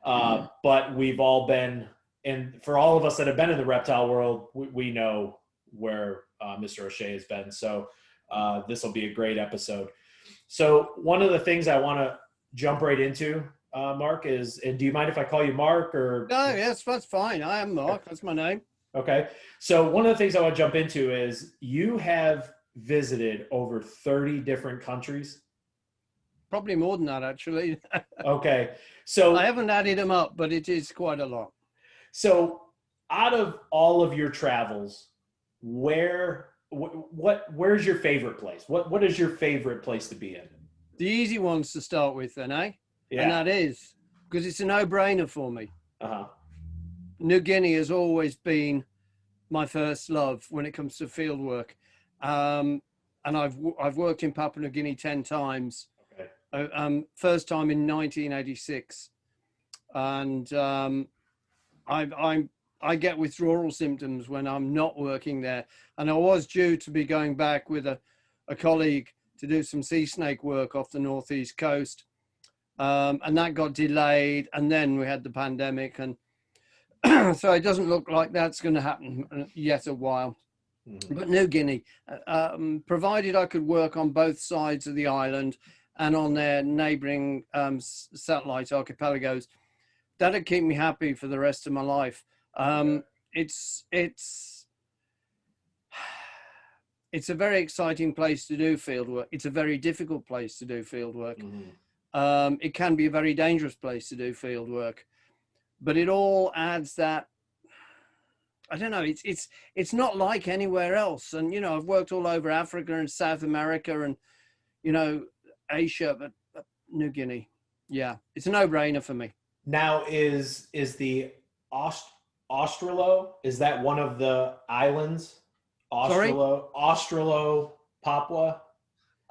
But we've all been, and for all of us that have been in the reptile world, we know where Mr. O'Shea has been. So this will be a great episode. So one of the things I want to jump right into, Mark, is, and do you mind if I call you Mark or? No, yes, that's fine. I am Mark. That's my name. Okay. So one of the things I want to jump into is you have visited over 30 different countries. Probably more than that, actually. Okay. So I haven't added them up, but it is quite a lot. So out of all of your travels, where's your favorite place? What is your favorite place to be in? The easy ones to start with then, eh? Yeah. And that is, because it's a no-brainer for me. Uh-huh. New Guinea has always been my first love when it comes to field work. And I've worked in Papua New Guinea 10 times. Okay. First time in 1986. And I get withdrawal symptoms when I'm not working there. And I was due to be going back with a colleague to do some sea snake work off the northeast coast. And that got delayed. And then we had the pandemic. And so it doesn't look like that's going to happen yet a while. Mm-hmm. But New Guinea, provided I could work on both sides of the island and on their neighboring satellite archipelagos, that'd keep me happy for the rest of my life. It's a very exciting place to do field work. It's a very difficult place to do field work. Mm-hmm. It can be a very dangerous place to do field work, but it all adds that, I don't know, it's not like anywhere else. And, you know, I've worked all over Africa and South America and, you know, Asia, but New Guinea, yeah, it's a no-brainer for me. Now, is the Australo, is that one of the islands? Australo, Papua?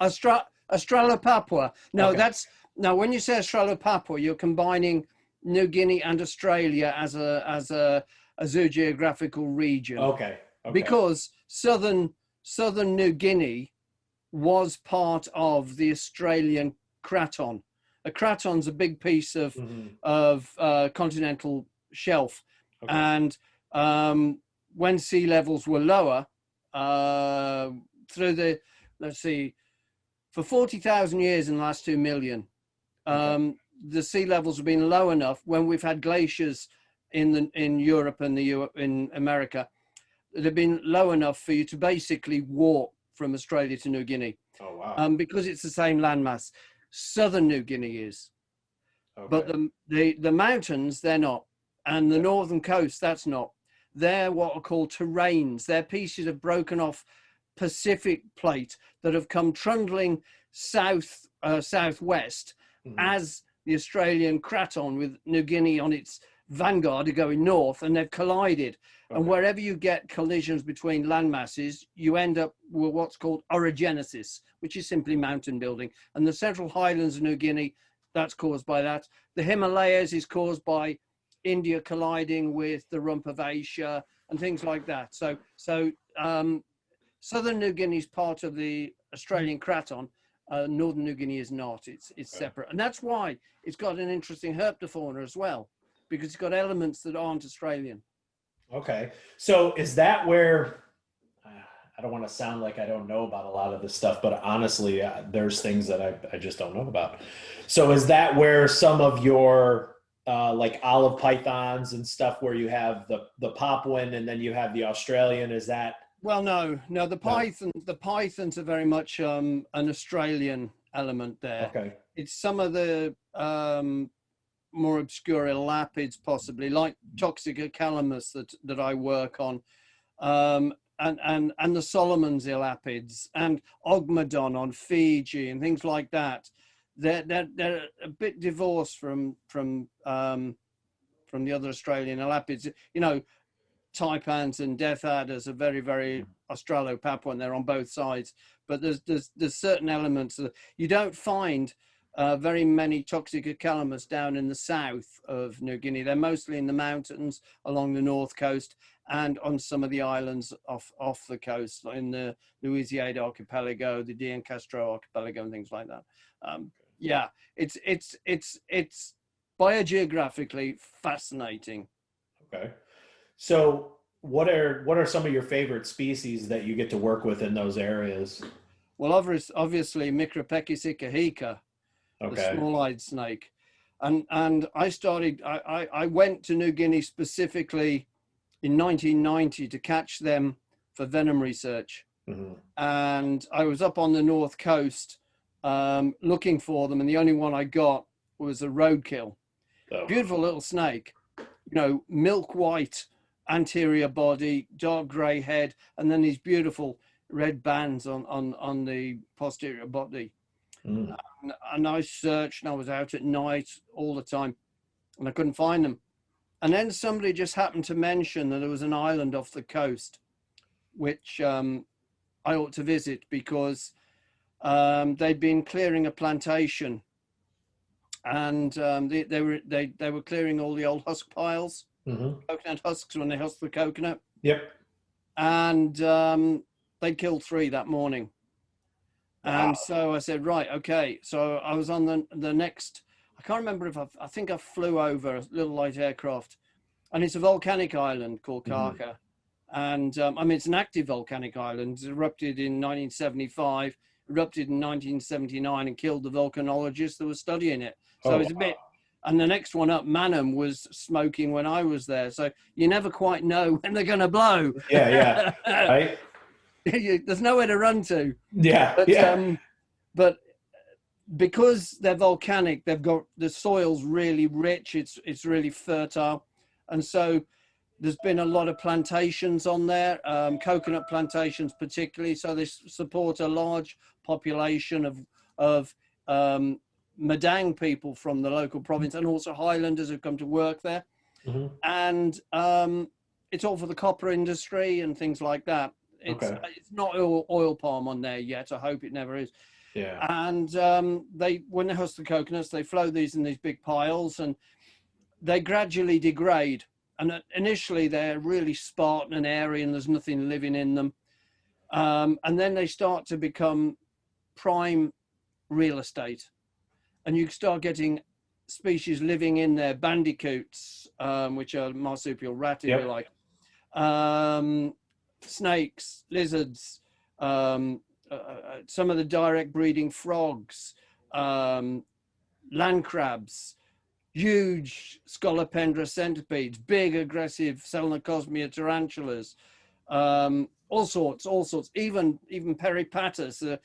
Australo Papua. No, okay. Now when you say Australo Papua, you're combining New Guinea and Australia as a zoogeographical region. Okay. Because southern New Guinea was part of the Australian craton. A craton's a big piece of continental shelf, okay. And when sea levels were lower, through the, let's see, for 40,000 years in the last 2 million, okay. The sea levels have been low enough when we've had glaciers in Europe and in America. They've been low enough for you to basically walk from Australia to New Guinea. Oh wow! Because it's the same landmass. Southern New Guinea is, okay. But the mountains, they're not, and the northern coast, that's not. They're what are called terrains. They're pieces of broken off Pacific plate that have come trundling southwest, mm-hmm. as the Australian craton with New Guinea on its vanguard are going north, and they've collided. Okay. And wherever you get collisions between land masses, you end up with what's called orogenesis, which is simply mountain building. And the Central Highlands of New Guinea, that's caused by that. The Himalayas is caused by India colliding with the rump of Asia and things like that. So Southern New Guinea is part of the Australian craton. Northern New Guinea is not. It's okay. Separate. And that's why it's got an interesting herpetofauna as well, because it's got elements that aren't Australian. Okay. So is that where, I don't want to sound like I don't know about a lot of this stuff, but honestly, there's things that I just don't know about. So is that where some of your like olive pythons and stuff, where you have the Papuan and then you have the Australian, is that? Well, no, the pythons are very much an Australian element there. Okay. It's some of the more obscure elapids, possibly like Toxica calamus that I work on, and the Solomon's elapids and Ogmodon on Fiji and things like that. They're a bit divorced from the other Australian elapids. You know, Taipans and death adders are very, very Australo-Papuan. They're on both sides, but there's certain elements that you don't find. Very many Toxica calamus down in the south of New Guinea. They're mostly in the mountains along the north coast and on some of the islands off the coast, in the Louisiade archipelago, the Dian Castro archipelago, and things like that. Yeah, it's biogeographically fascinating. Okay. So what are some of your favorite species that you get to work with in those areas? Well, obviously Micropechis ikaheka, the Okay. small-eyed snake. And I went to New Guinea specifically in 1990 to catch them for venom research. Hmm. And I was up on the north coast looking for them, and the only one I got was a roadkill. Oh. Beautiful little snake, milk white anterior body, dark gray head, and then these beautiful red bands on the posterior body. Mm. And I searched, and I was out at night all the time, and I couldn't find them. And then somebody just happened to mention that there was an island off the coast, which I ought to visit, because they'd been clearing a plantation, and they were clearing all the old husk piles, coconut husks, when they husk the coconut. Yep. And they killed 3 that morning. Wow. And so I said, right, okay. So I was on the next, I can't remember if I think I flew over a little light aircraft, and it's a volcanic island called Kaka. And I mean, it's an active volcanic island. It erupted in 1975, erupted in 1979, and killed the volcanologists that were studying it. So it's a bit, and the next one up, Manum, was smoking when I was there. So you never quite know when they're going to blow. Yeah. Right. There's nowhere to run to. Yeah. But, but because they're volcanic, they've got, the soil's really rich. It's really fertile. And so there's been a lot of plantations on there, coconut plantations particularly. So they support a large population of Madang people from the local province, and also Highlanders who come to work there. And it's all for the copper industry and things like that. It's not oil palm on there yet. I hope it never is. Yeah. And when they husk the coconuts, they float these in these big piles, and they gradually degrade. And initially they're really spartan and airy, and there's nothing living in them. And then they start to become prime real estate, and you start getting species living in there, bandicoots, which are marsupial rat, if you like, snakes, lizards, some of the direct breeding frogs, land crabs, huge Scolopendra centipedes, big aggressive Selnocosmia tarantulas, all sorts, even peripatus, the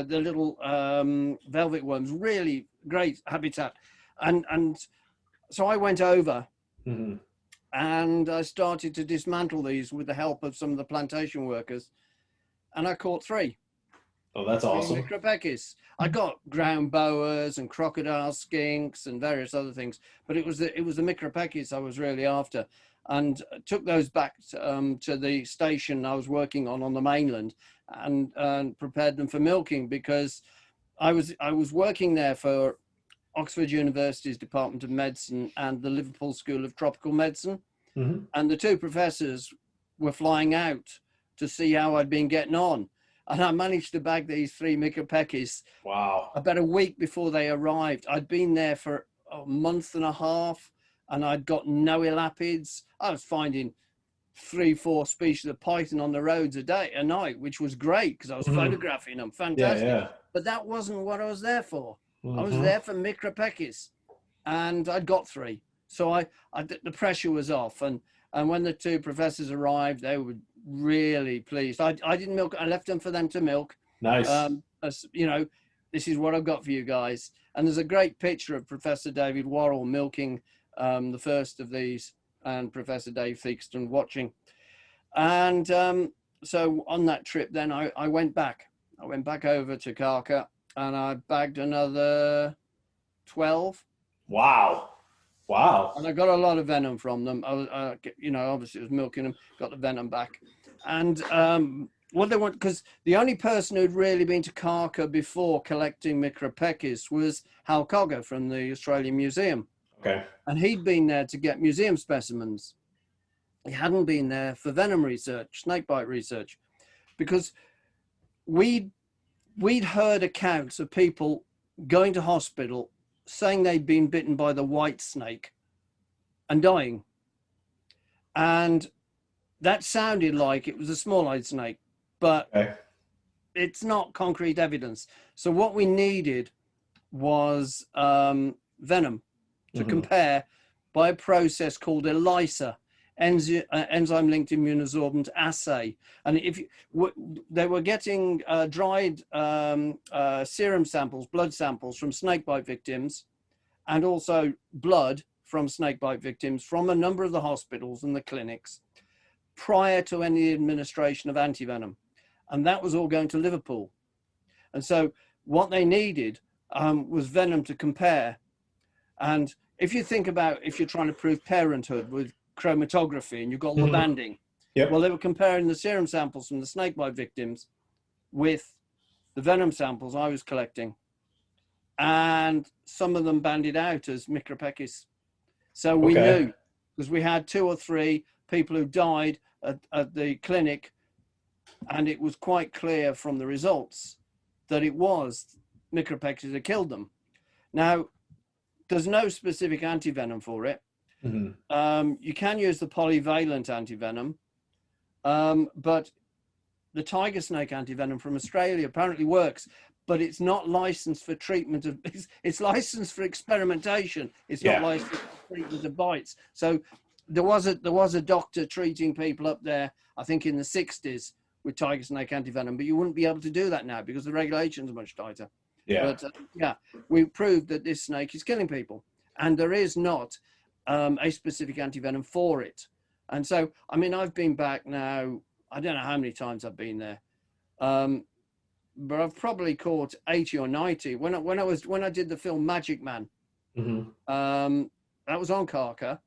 little velvet worms, really great habitat. And so I went over and I started to dismantle these with the help of some of the plantation workers, and I caught 3. Oh, that's awesome. Micropechis. I got ground boas and crocodile skinks and various other things, but it was the Micropechis I was really after, and took those back to the station I was working on the mainland, and prepared them for milking, because I was working there for Oxford University's Department of Medicine and the Liverpool School of Tropical Medicine, and the 2 professors were flying out to see how I'd been getting on. And I managed to bag these 3 Micropechis. Wow. About a week before they arrived. I'd been there for a month and a half, and I'd got no elapids. I was finding 3-4 species of python on the roads a night, which was great because I was photographing them. Fantastic. Yeah. But that wasn't what I was there for. I was there for Micropechis, and I'd got 3. So the pressure was off. And when the 2 professors arrived, they were really pleased. I didn't milk. I left them for them to milk. Nice. This is what I've got for you guys. And there's a great picture of Professor David Worrell milking the first of these, and Professor Dave Theakston watching. And so on that trip, then I went back. I went back over to Kaka, and I bagged another 12. Wow. And I got a lot of venom from them. I was, obviously it was milking them, got the venom back. And what they want, because the only person who'd really been to Kaka before collecting Micropechis was Hal Cogger from the Australian Museum. Okay. And he'd been there to get museum specimens. He hadn't been there for venom research, snakebite research, because we'd heard accounts of people going to hospital saying they'd been bitten by the white snake and dying. And that sounded like it was a small-eyed snake, but Okay. it's not concrete evidence. So what we needed was venom to compare by a process called ELISA, enzyme-linked immunosorbent assay. And if they were getting dried serum samples, blood samples from snakebite victims, and also blood from snakebite victims from a number of the hospitals and the clinics prior to any administration of antivenom. And that was all going to Liverpool. And so what they needed was venom to compare. And if you think about, if you're trying to prove parenthood with chromatography and you've got the banding, well, they were comparing the serum samples from the snakebite victims with the venom samples I was collecting. And some of them banded out as Micropechis. So we knew, because we had 2 or 3 people who died at the clinic, and it was quite clear from the results that it was Micropechis that killed them. Now, there's no specific antivenom for it. You can use the polyvalent antivenom, but the tiger snake antivenom from Australia apparently works, but it's not licensed for treatment of, it's licensed for experimentation. It's not licensed for treatment of bites. So there was a doctor treating people up there, I think in the 60s, with tiger snake antivenom, but you wouldn't be able to do that now because the regulations are much tighter. But we proved that this snake is killing people, and there is not a specific antivenom for it. And so, I mean, I've been back now, I don't know how many times I've been there, but I've probably caught 80 or 90. When I did the film Magic Man, that was on Carca.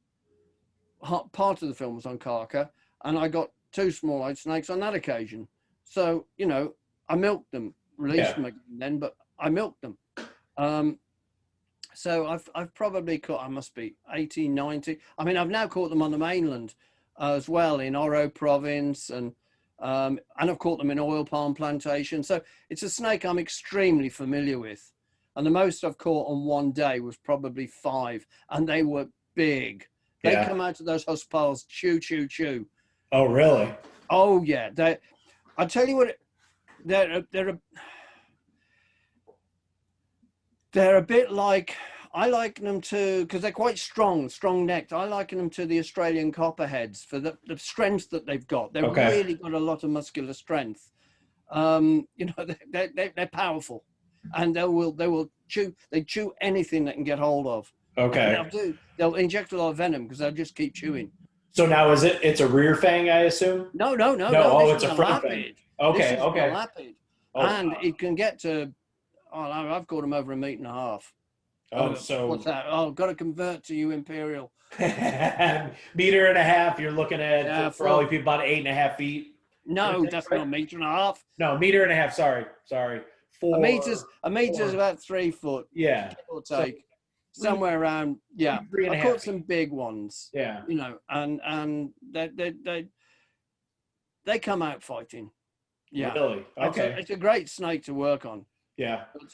Part of the film was on Carca, and I got 2 small-eyed snakes on that occasion. So, you know, I milked them, released them again then, but I milked them. So I've probably caught, I must be 80, 90. I mean, I've now caught them on the mainland as well, in Oro province, and I've caught them in oil palm plantations. So it's a snake I'm extremely familiar with. And the most I've caught on one day was probably 5, and they were big. They come out of those husk piles, chew, chew, chew. Oh, really? Oh, yeah. I'll tell you what, they're a bit like, I liken them to, because they're quite strong necked. I liken them to the Australian copperheads for the strength that they've got. They've really got a lot of muscular strength. You know, they're powerful, and they chew anything they can get hold of. They'll inject a lot of venom because they'll just keep chewing. So now it's a rear fang, I assume? No. Oh, it's a front fang. Okay. Elapid. And it can get to, I've caught them over 1.5 meters. Oh, so what's that? Oh, I've got to convert to you imperial. 1.5 meters. You're looking at for all you people about 8.5 feet. No, that's not 1.5 meters. No, 1.5 meters. Sorry. 4. A meter is about 3 foot. Yeah. Give or take. Somewhere around, 3.5 I caught some big ones. Yeah. You know, and they come out fighting. Yeah. Really? Okay. It's a great snake to work on. Yeah. But,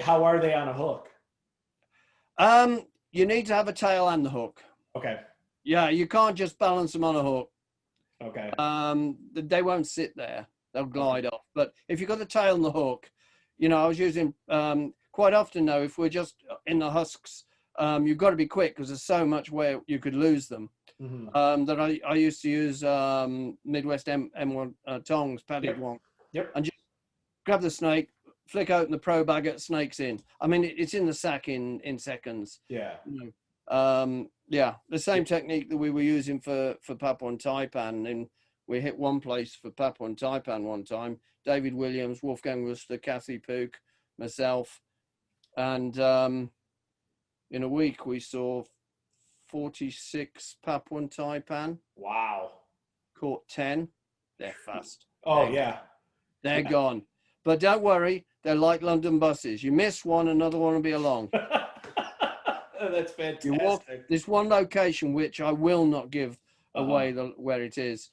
how are they on a hook? You need to have a tail and the hook. Okay. Yeah, you can't just balance them on a hook. Okay. They won't sit there. They'll glide off. But if you've got the tail and the hook, you know, I was using quite often now, if we're just in the husks, you've got to be quick because there's so much where you could lose them. That I used to use Midwest M1 tongs, padded one. Yep. And just grab the snake, flick open the pro bag, get snakes in. I mean, it's in the sack in seconds. Yeah. You know, the same technique that we were using for Papua and Taipan, and we hit one place for Papua and Taipan one time. David Williams, Wolfgang Worcester, Kathy Pook, myself, and in a week we saw 46 Papua and Taipan. Wow. Caught 10. They're fast. They're gone. But don't worry, they're like London buses. You miss one, another one will be along. That's fantastic. You walk this one location, which I will not give away where it is.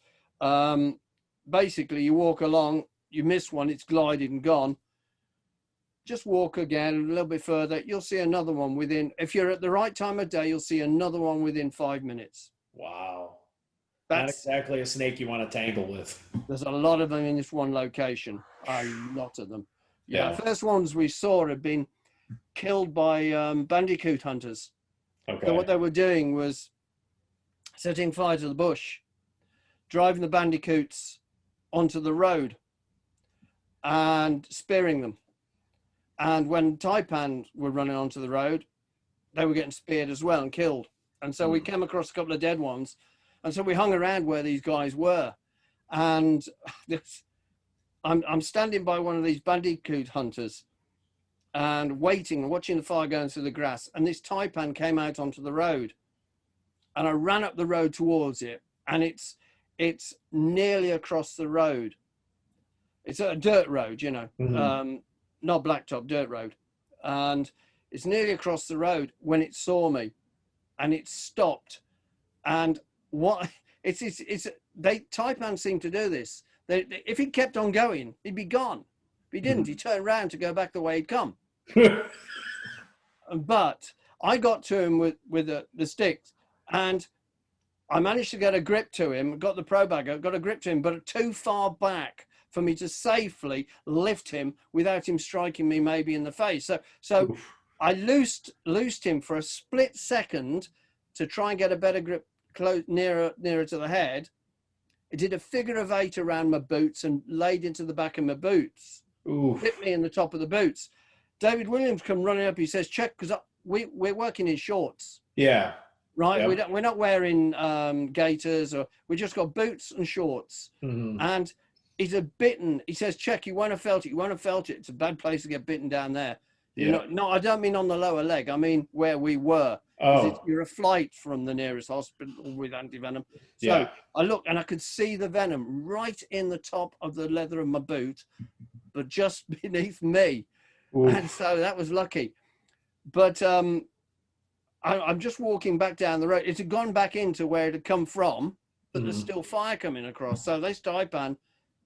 Basically, you walk along, you miss one, it's glided and gone. just walk again a little bit further. You'll see another one within, if you're at the right time of day, you'll see another one within 5 minutes. Wow. Not That's, exactly a snake you want to tangle with. there's a lot of them in this one location. A lot of them. Yeah. Yeah. First ones we saw had been killed by bandicoot hunters. Okay. So what they were doing was setting fire to the bush, driving the bandicoots onto the road and spearing them. And when taipans were running onto the road, they were getting speared as well and killed. And so we came across a couple of dead ones. And so we hung around where these guys were. And I'm standing by one of these bandicoot hunters and waiting and watching the fire going through the grass. And this taipan came out onto the road. And I ran up the road towards it. And it's nearly across the road. It's a dirt road, you know, not blacktop, dirt road. And it's nearly across the road when it saw me, and it stopped. And what taipans seem to do this. If he kept on going, he'd be gone. If he didn't, he turned around to go back the way he'd come. But I got to him with the sticks, and I managed to get a grip to him, got the pro bag, got a grip to him, but too far back for me to safely lift him without him striking me maybe in the face. So Oof. I loosed him for a split second to try and get a better grip nearer to the head. I did a figure of 8 around my boots and laid into the back of my boots. Oof. Hit me in the top of the boots. David Williams come running up. He says, check, because we're working in shorts. Yeah. Right. Yep. We're not wearing gaiters, or we just got boots and shorts. And he's a bitten. He says, check, you won't have felt it. You won't have felt it. It's a bad place to get bitten down there. Yeah. No, I don't mean on the lower leg. I mean where we were. Oh. You're a flight from the nearest hospital with anti-venom. So I looked and I could see the venom right in the top of the leather of my boot, but just beneath me. Oof. And so that was lucky. But I'm just walking back down the road. It had gone back into where it had come from, but there's still fire coming across. So this taipan,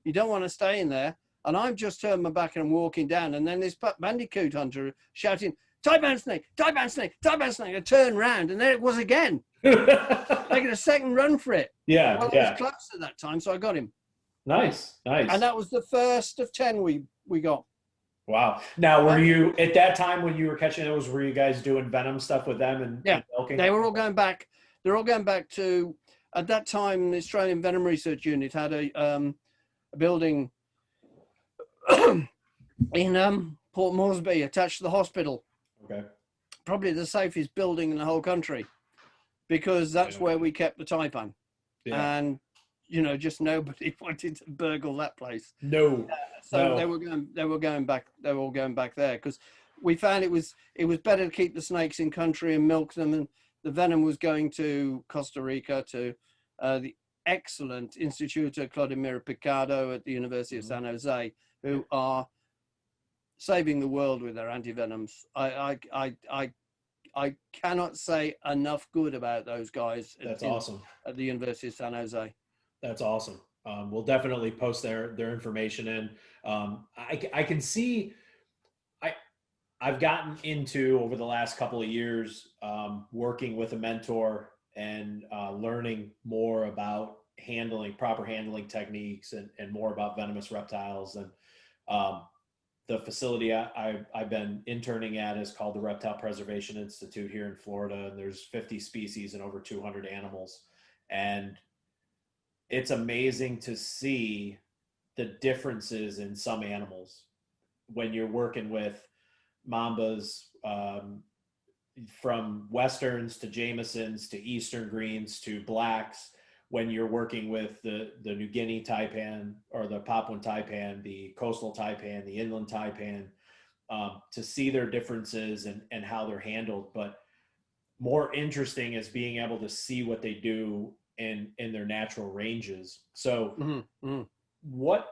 you don't want to stay in there. And I've just turned my back and I'm walking down, and then this bandicoot hunter shouting, taipan snake, taipan snake, taipan snake. I turned round and there it was again. Making a second run for it. Yeah. Well, I was close at that time, so I got him. Nice. And that was the first of 10 we got. Wow. Now, were you at that time when you were catching those? Were you guys doing venom stuff with them and milking? They were all going back. They're all going back to, at that time, the Australian Venom Research Unit had a building in Port Moresby attached to the hospital. Okay. Probably the safest building in the whole country, because that's where we kept the taipan. Yeah. And just nobody wanted to burgle that place. No. So they were going back. They were all going back there because we found it was better to keep the snakes in country and milk them, and the venom was going to Costa Rica to the excellent Instituto Clodimiro Picado at the University of San Jose, who are saving the world with their anti-venoms. I cannot say enough good about those guys. That's awesome. At the University of San Jose. That's awesome. We'll definitely post their information in. I can see, I've gotten into over the last couple of years working with a mentor and learning more about proper handling techniques and more about venomous reptiles. And the facility I've been interning at is called the Reptile Preservation Institute here in Florida. And there's 50 species and over 200 animals. And it's amazing to see the differences in some animals when you're working with mambas, from Westerns to Jamesons to Eastern Greens to Blacks, when you're working with the New Guinea taipan or the Papuan taipan, the coastal taipan, the inland taipan, to see their differences and how they're handled. But more interesting is being able to see what they do in their natural ranges. So what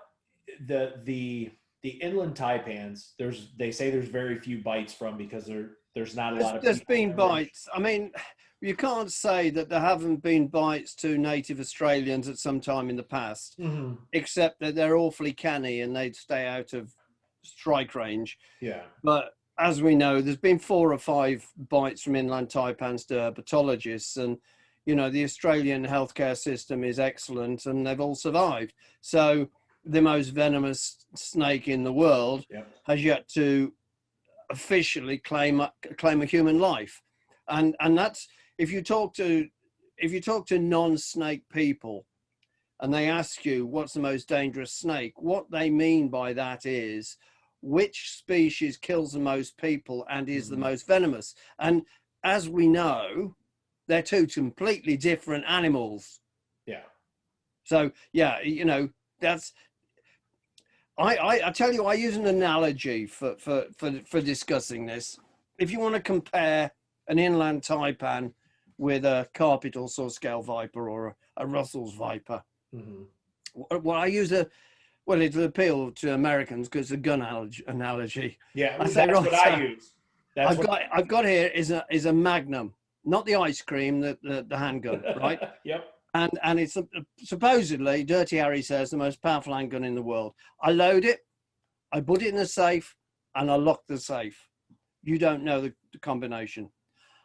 the inland taipans, they say there's very few bites from, because there's not a lot of. There's been bites. I mean, you can't say that there haven't been bites to native Australians at some time in the past, except that they're awfully canny and they'd stay out of strike range. Yeah. But as we know, there's been 4 or 5 bites from inland taipans to herpetologists, and you know the Australian healthcare system is excellent, and they've all survived. So the most venomous snake in the world has yet to officially claim a human life, and that's if you talk to non-snake people, and they ask you what's the most dangerous snake, what they mean by that is which species kills the most people and is the most venomous. And as we know, they're 2 completely different animals. Yeah. So yeah, you know, that's I tell you, I use an analogy for discussing this. If you want to compare an inland taipan with a carpet or saw scale viper or a Russell's viper, well, I use well, it'll appeal to Americans because it's a gun analogy. Yeah, that's what I use. I've got here is a Magnum, not the ice cream, the handgun, right? Yep. And it's supposedly, Dirty Harry says, the most powerful handgun in the world. I load it, I put it in a safe, and I lock the safe. You don't know the combination.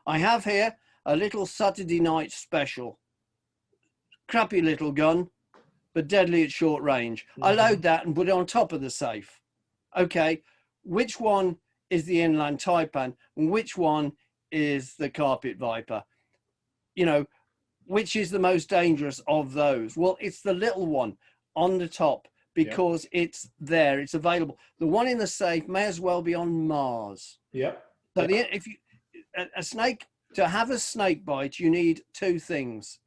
I have here a little Saturday night special. Crappy little gun, but deadly at short range. I load that and put it on top of the safe. Okay, which one is the inland taipan and which one is the carpet viper? You know, which is the most dangerous of those? Well, it's the little one on the top because it's there, it's available. The one in the safe may as well be on Mars. Yep. So if you a snake, to have a snake bite, you need 2 things.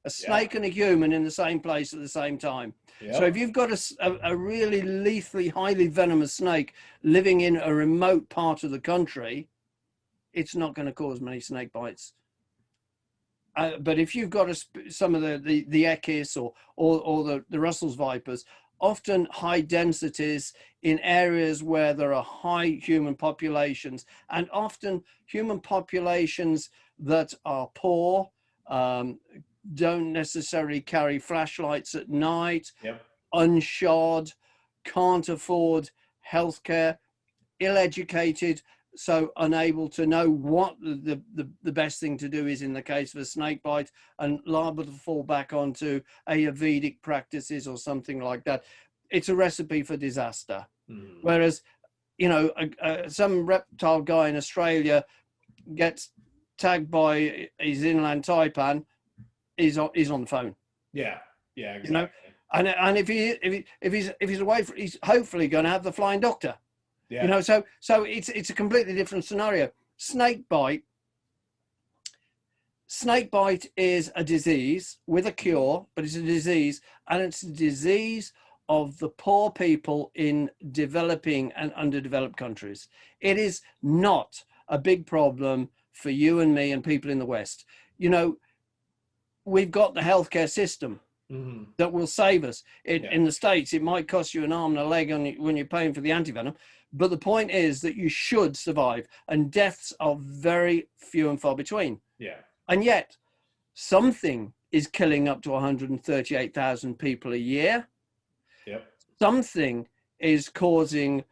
A snake and a human in the same place at the same time. So if you've got a really lethally, highly venomous snake living in a remote part of the country, it's not going to cause many snake bites. But if you've got some of the Ekis or the Russell's vipers, often high densities in areas where there are high human populations, and often human populations that are poor, don't necessarily carry flashlights at night, unshod, can't afford healthcare, ill-educated, so unable to know what the best thing to do is in the case of a snake bite, and liable to fall back onto Ayurvedic practices or something like that. It's a recipe for disaster. Whereas, you know, some reptile guy in Australia gets tagged by his inland taipan, he's on the phone. Yeah, exactly. You know, and if he's away, he's hopefully going to have the flying doctor. Yeah. You know, so it's a completely different scenario. Snake bite is a disease with a cure, but it's a disease, and it's a disease of the poor people in developing and underdeveloped countries. It is not a big problem for you and me and people in the West. You know, we've got the healthcare system that will save us. In the States, it might cost you an arm and a leg when you're paying for the anti-venom. But the point is that you should survive, and deaths are very few and far between. Yeah. And yet, something is killing up to 138,000 people a year. Yep. Something is causing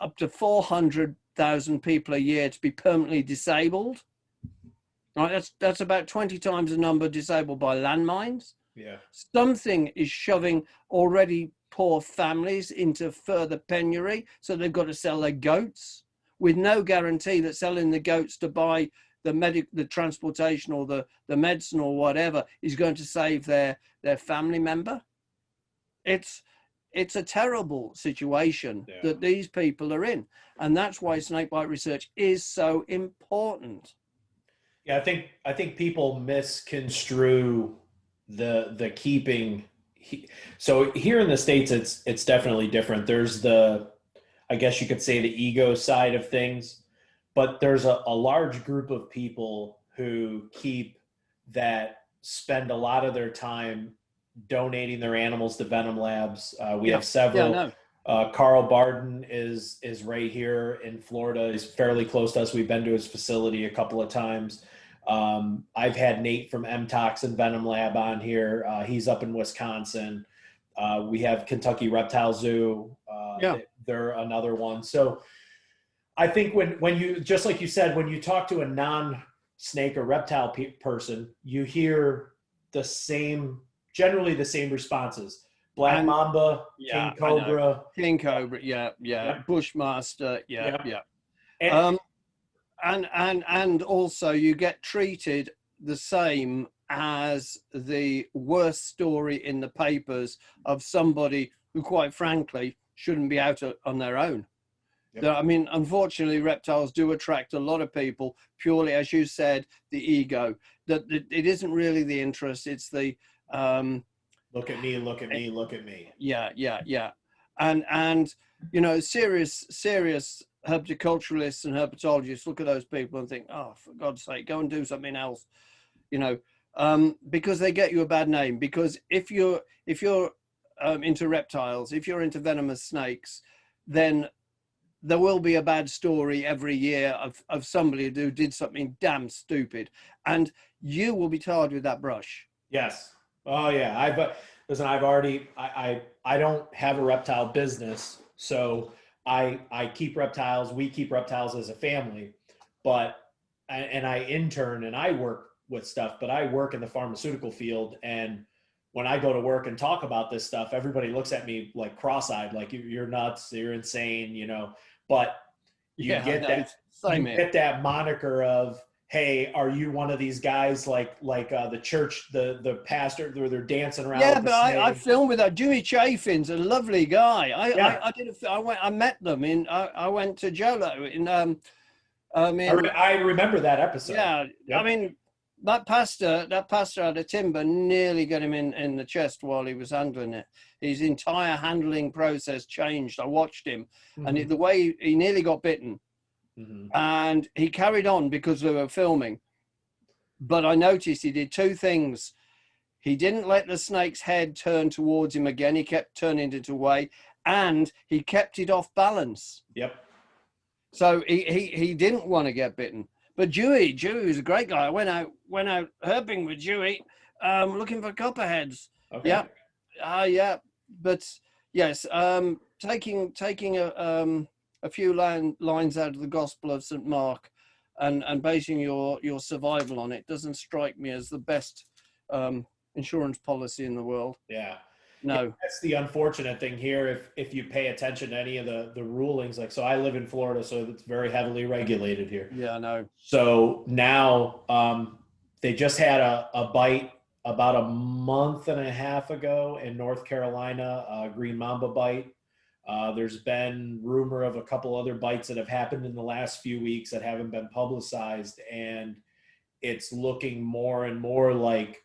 up to 400,000 people a year to be permanently disabled. Right, that's about 20 times the number disabled by landmines. Yeah. Something is shoving already poor families into further penury, so they've got to sell their goats with no guarantee that selling the goats to buy the transportation or the medicine or whatever is going to save their family member. It's a terrible situation that these people are in, and that's why snakebite research is so important. Yeah, I think people misconstrue the keeping. So here in the States, it's definitely different. There's I guess you could say the ego side of things, but there's a large group of people who spend a lot of their time donating their animals to venom labs. We have several. Yeah, no. Carl Barden is right here in Florida. He's fairly close to us. We've been to his facility a couple of times. I've had Nate from M-Tox and Venom Lab on here. He's up in Wisconsin. We have Kentucky Reptile Zoo. Yeah. They're another one. So I think when you, just like you said, when you talk to a non-snake or reptile person, you hear generally the same responses. Black mamba, Yeah, king cobra. king cobra, yeah, Yep. bushmaster, yeah, Yep. yeah. And, And also you get treated the same as the worst story in the papers of somebody who, quite frankly, shouldn't be out on their own. Yep. I mean, unfortunately, reptiles do attract a lot of people purely, as you said, the ego. That it isn't really the interest; it's the look at me, look at me, look at me. Yeah, yeah, yeah, and you know, serious herpetoculturists and herpetologists look at those people and think, oh, for God's sake, go and do something else, you know, because they get you a bad name. Because if you're into reptiles, if you're into venomous snakes, then there will be a bad story every year of somebody who did something damn stupid, and you will be tarred with that brush. Yes. Oh yeah. Listen, I don't have a reptile business, so I keep reptiles. We keep reptiles as a family, and I intern and I work with stuff, but I work in the pharmaceutical field. And when I go to work and talk about this stuff, everybody looks at me like cross-eyed, like you're nuts, you're insane, you know, but you get that moniker of, hey, are you one of these guys like the church, the pastor, where they're dancing around? Yeah, but I filmed with that. Jimmy Chaffin's a lovely guy. I met them I went to Jolo in I remember that episode. Yeah, yep. I mean that pastor had a timber nearly got him in the chest while he was handling it. His entire handling process changed. I watched him, and the way he nearly got bitten. And he carried on because they were filming. But I noticed he did two things. He didn't let the snake's head turn towards him again. He kept turning it away, and he kept it off balance. Yep. So he didn't want to get bitten. But Dewey was a great guy. I went out herping with Dewey, looking for copperheads. Okay. Yeah. Yeah. But yes, taking a few lines out of the Gospel of St. Mark and basing your survival on it doesn't strike me as the best insurance policy in the world. Yeah. No. Yeah, that's the unfortunate thing here. If you pay attention to any of the rulings, like, so I live in Florida, so it's very heavily regulated here. Yeah, I know. So now they just had a bite about a month and a half ago in North Carolina, a green mamba bite. There's been rumor of a couple other bites that have happened in the last few weeks that haven't been publicized, and it's looking more and more like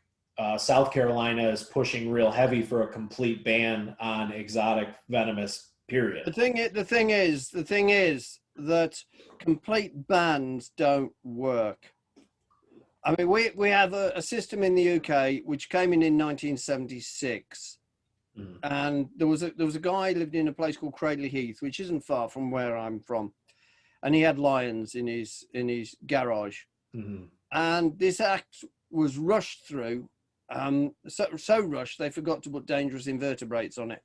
South Carolina is pushing real heavy for a complete ban on exotic venomous, period. The thing is that complete bans don't work. I mean, we have a system in the UK which came in 1976. And there was a guy who lived in a place called Cradley Heath, which isn't far from where I'm from, and he had lions in his garage. And this act was rushed through, so rushed they forgot to put dangerous invertebrates on it.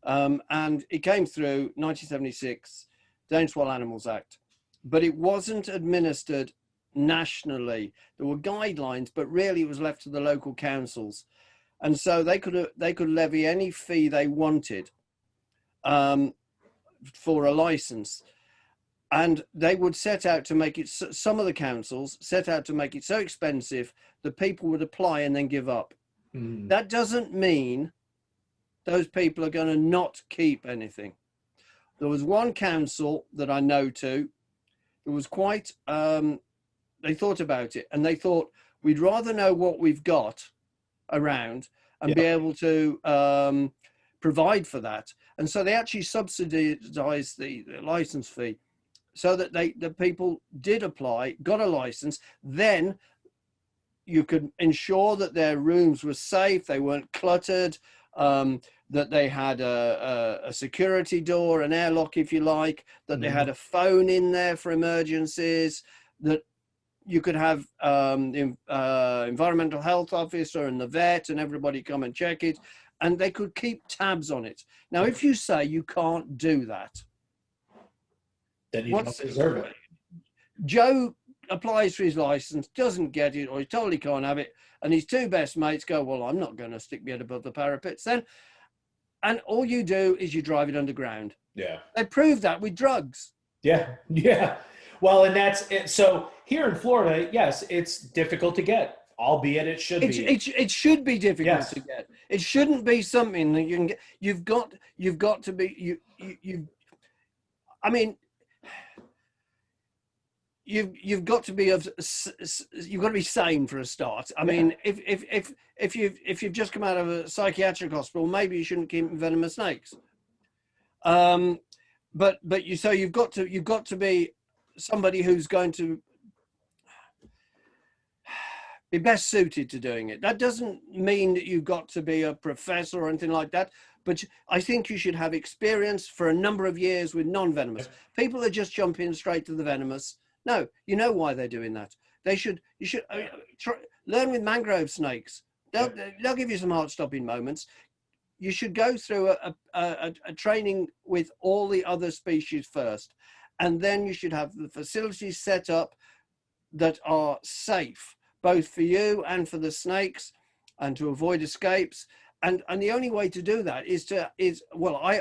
And it came through 1976, Dangerous Wild Animals Act, but it wasn't administered nationally. There were guidelines, but really it was left to the local councils. And so they could levy any fee they wanted for a license, and they would set out to make it. Some of the councils set out to make it so expensive that people would apply and then give up. That doesn't mean those people are going to not keep anything. There was one council that I know to. It was quite. They thought about it, and they thought, we'd rather know what we've got around and be able to provide for that. And so they actually subsidized the license fee so that the people did apply, got a license. Then you could ensure that their rooms were safe, they weren't cluttered, that they had a security door, an airlock if you like, that they had a phone in there for emergencies, that you could have the environmental health officer and the vet and everybody come and check it. and they could keep tabs on it. Now, if you say you can't do that, then you don't deserve it. Joe applies for his license, doesn't get it, or he totally can't have it, and his two best mates go, well, I'm not going to stick my head above the parapets then. And all you do is you drive it underground. Yeah. They proved that with drugs. Yeah. Yeah. Well, and that's it. So here in Florida, yes, it's difficult to get, albeit it should be. It should be difficult Yes. to get. It shouldn't be something that you can get. You've got to be, I mean, you've got to be sane for a start. I mean, if you've just come out of a psychiatric hospital, maybe you shouldn't keep venomous snakes. But you've got to be somebody who's going to be best suited to doing it. That doesn't mean that you've got to be a professor or anything like that, but I think you should have experience for a number of years with non-venomous. People are just jumping straight to the venomous. No, you know why they're doing that. You should learn with mangrove snakes. They'll give you some heart-stopping moments. You should go through a training with all the other species first, and then you should have the facilities set up that are safe, both for you and for the snakes, and to avoid escapes. And the only way to do that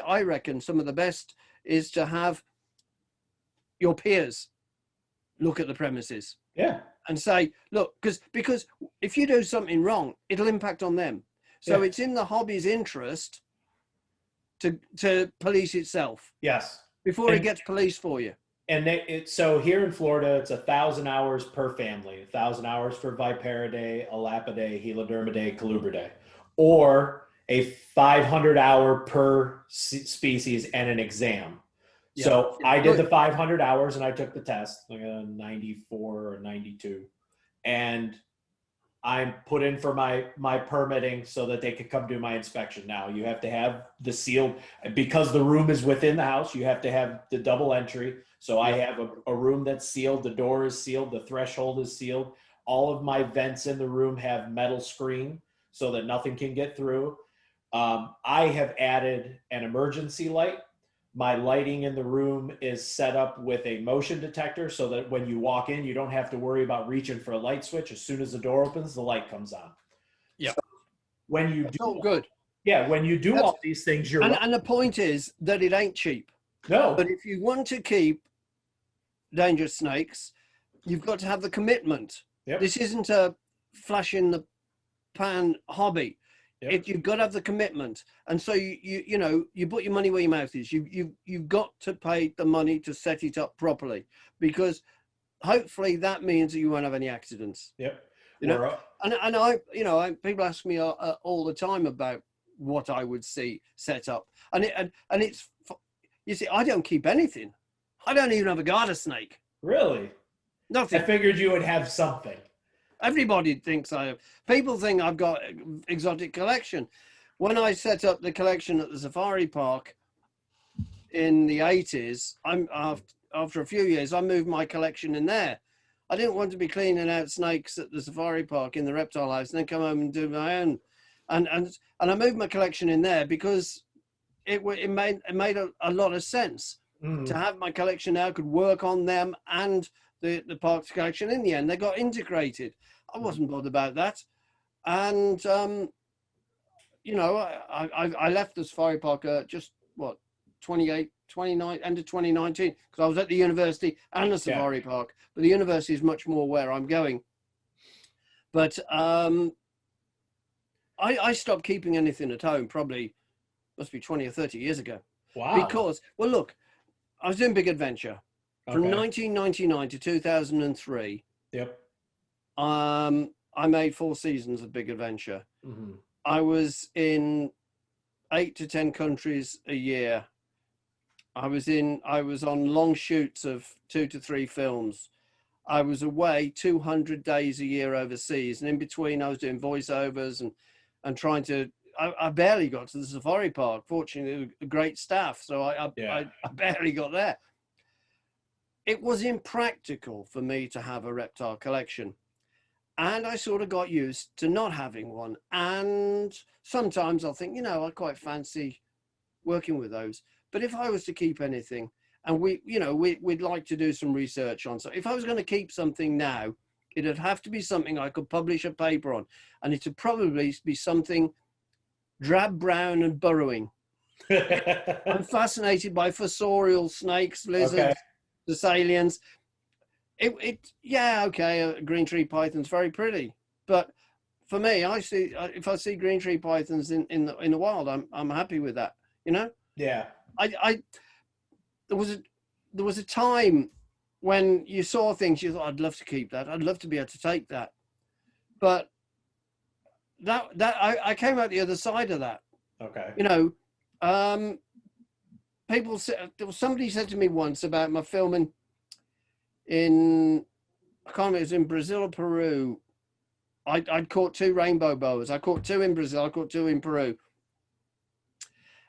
I reckon some of the best is to have your peers look at the premises. Yeah. And say, look, because if you do something wrong, it'll impact on them. So it's in the hobby's interest to police itself. Yes. Before it gets policed for you. And so here in Florida, it's 1,000 hours per family, 1,000 hours for Viperidae, Elapidae, Helodermidae, Colubridae, or a 500 hour per species and an exam. Yeah. So I did the 500 hours and I took the test, like a 94 or 92. And I'm put in for my permitting so that they could come do my inspection. Now you have to have the sealed, because the room is within the house, you have to have the double entry. So I have a room that's sealed, the door is sealed, the threshold is sealed. All of my vents in the room have metal screen so that nothing can get through. I have added an emergency light. My lighting in the room is set up with a motion detector so that when you walk in, you don't have to worry about reaching for a light switch. As soon as the door opens, the light comes on. Yeah. So when you That's do all good. Yeah, when you do all these things, and the point is that it ain't cheap. No. But if you want to keep dangerous snakes, you've got to have the commitment. Yep. This isn't a flash in the pan hobby. Yep. You've got to have the commitment, and so you put your money where your mouth is. You've got to pay the money to set it up properly, because hopefully that means that you won't have any accidents. Yep. And people ask me all the time about what I would see set up, and it's, you see, I don't keep anything. I don't even have a garter snake. Really? Nothing. I figured you would have something. Everybody thinks I have. People think I've got exotic collection. When I set up the collection at the safari park in the 80s, after a few years, I moved my collection in there. I didn't want to be cleaning out snakes at the safari park in the reptile house and then come home and do my own. And I moved my collection in there because it made a lot of sense to have my collection now, could work on them and the park's collection. In the end, they got integrated. I wasn't bothered about that. And, I left the safari park just, 29, end of 2019, because I was at the university and the safari park. But the university is much more where I'm going. But I stopped keeping anything at home, probably must be 20 or 30 years ago. Wow. Because, well, look, I was doing Big Adventure from 1999 to 2003. Yep. I made 4 seasons of Big Adventure. Mm-hmm. I was in 8 to 10 countries a year. I was on long shoots of 2 to 3 films. I was away 200 days a year overseas, and in between I was doing voiceovers and trying to. I barely got to the safari park. Fortunately, a great staff, so I barely got there. It was impractical for me to have a reptile collection. And I sort of got used to not having one. And sometimes I'll think, you know, I quite fancy working with those. But if I was to keep anything, and we'd like to do some research on, so if I was going to keep something now, it'd have to be something I could publish a paper on. And it'd probably be something drab brown and burrowing. I'm fascinated by fossorial snakes, lizards, Okay. Thessalians. Yeah, okay, a green tree python's very pretty, but for me, I see if I see green tree pythons in the wild, I'm happy with that. You know, Yeah. I there was a time when you saw things you thought, I'd love to keep that, I'd love to be able to take that, but I came out the other side of that. Okay. You know, people said, somebody said to me once about my filming in, I can't remember, it was in Brazil or Peru. I'd caught 2 rainbow boas. I caught 2 in Brazil, I caught 2 in Peru.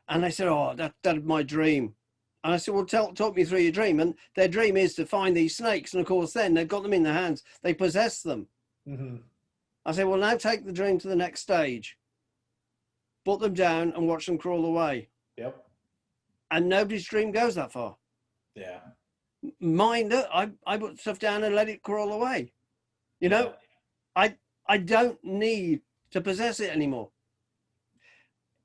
And they said, oh, that's my dream. And I said, well, talk me through your dream. And their dream is to find these snakes. And of course, then they've got them in their hands. They possess them. Mm-hmm. I said, well, now take the dream to the next stage. Put them down and watch them crawl away. Yep. And nobody's dream goes that far. Yeah. Mine, I put stuff down and let it crawl away. You know, I don't need to possess it anymore.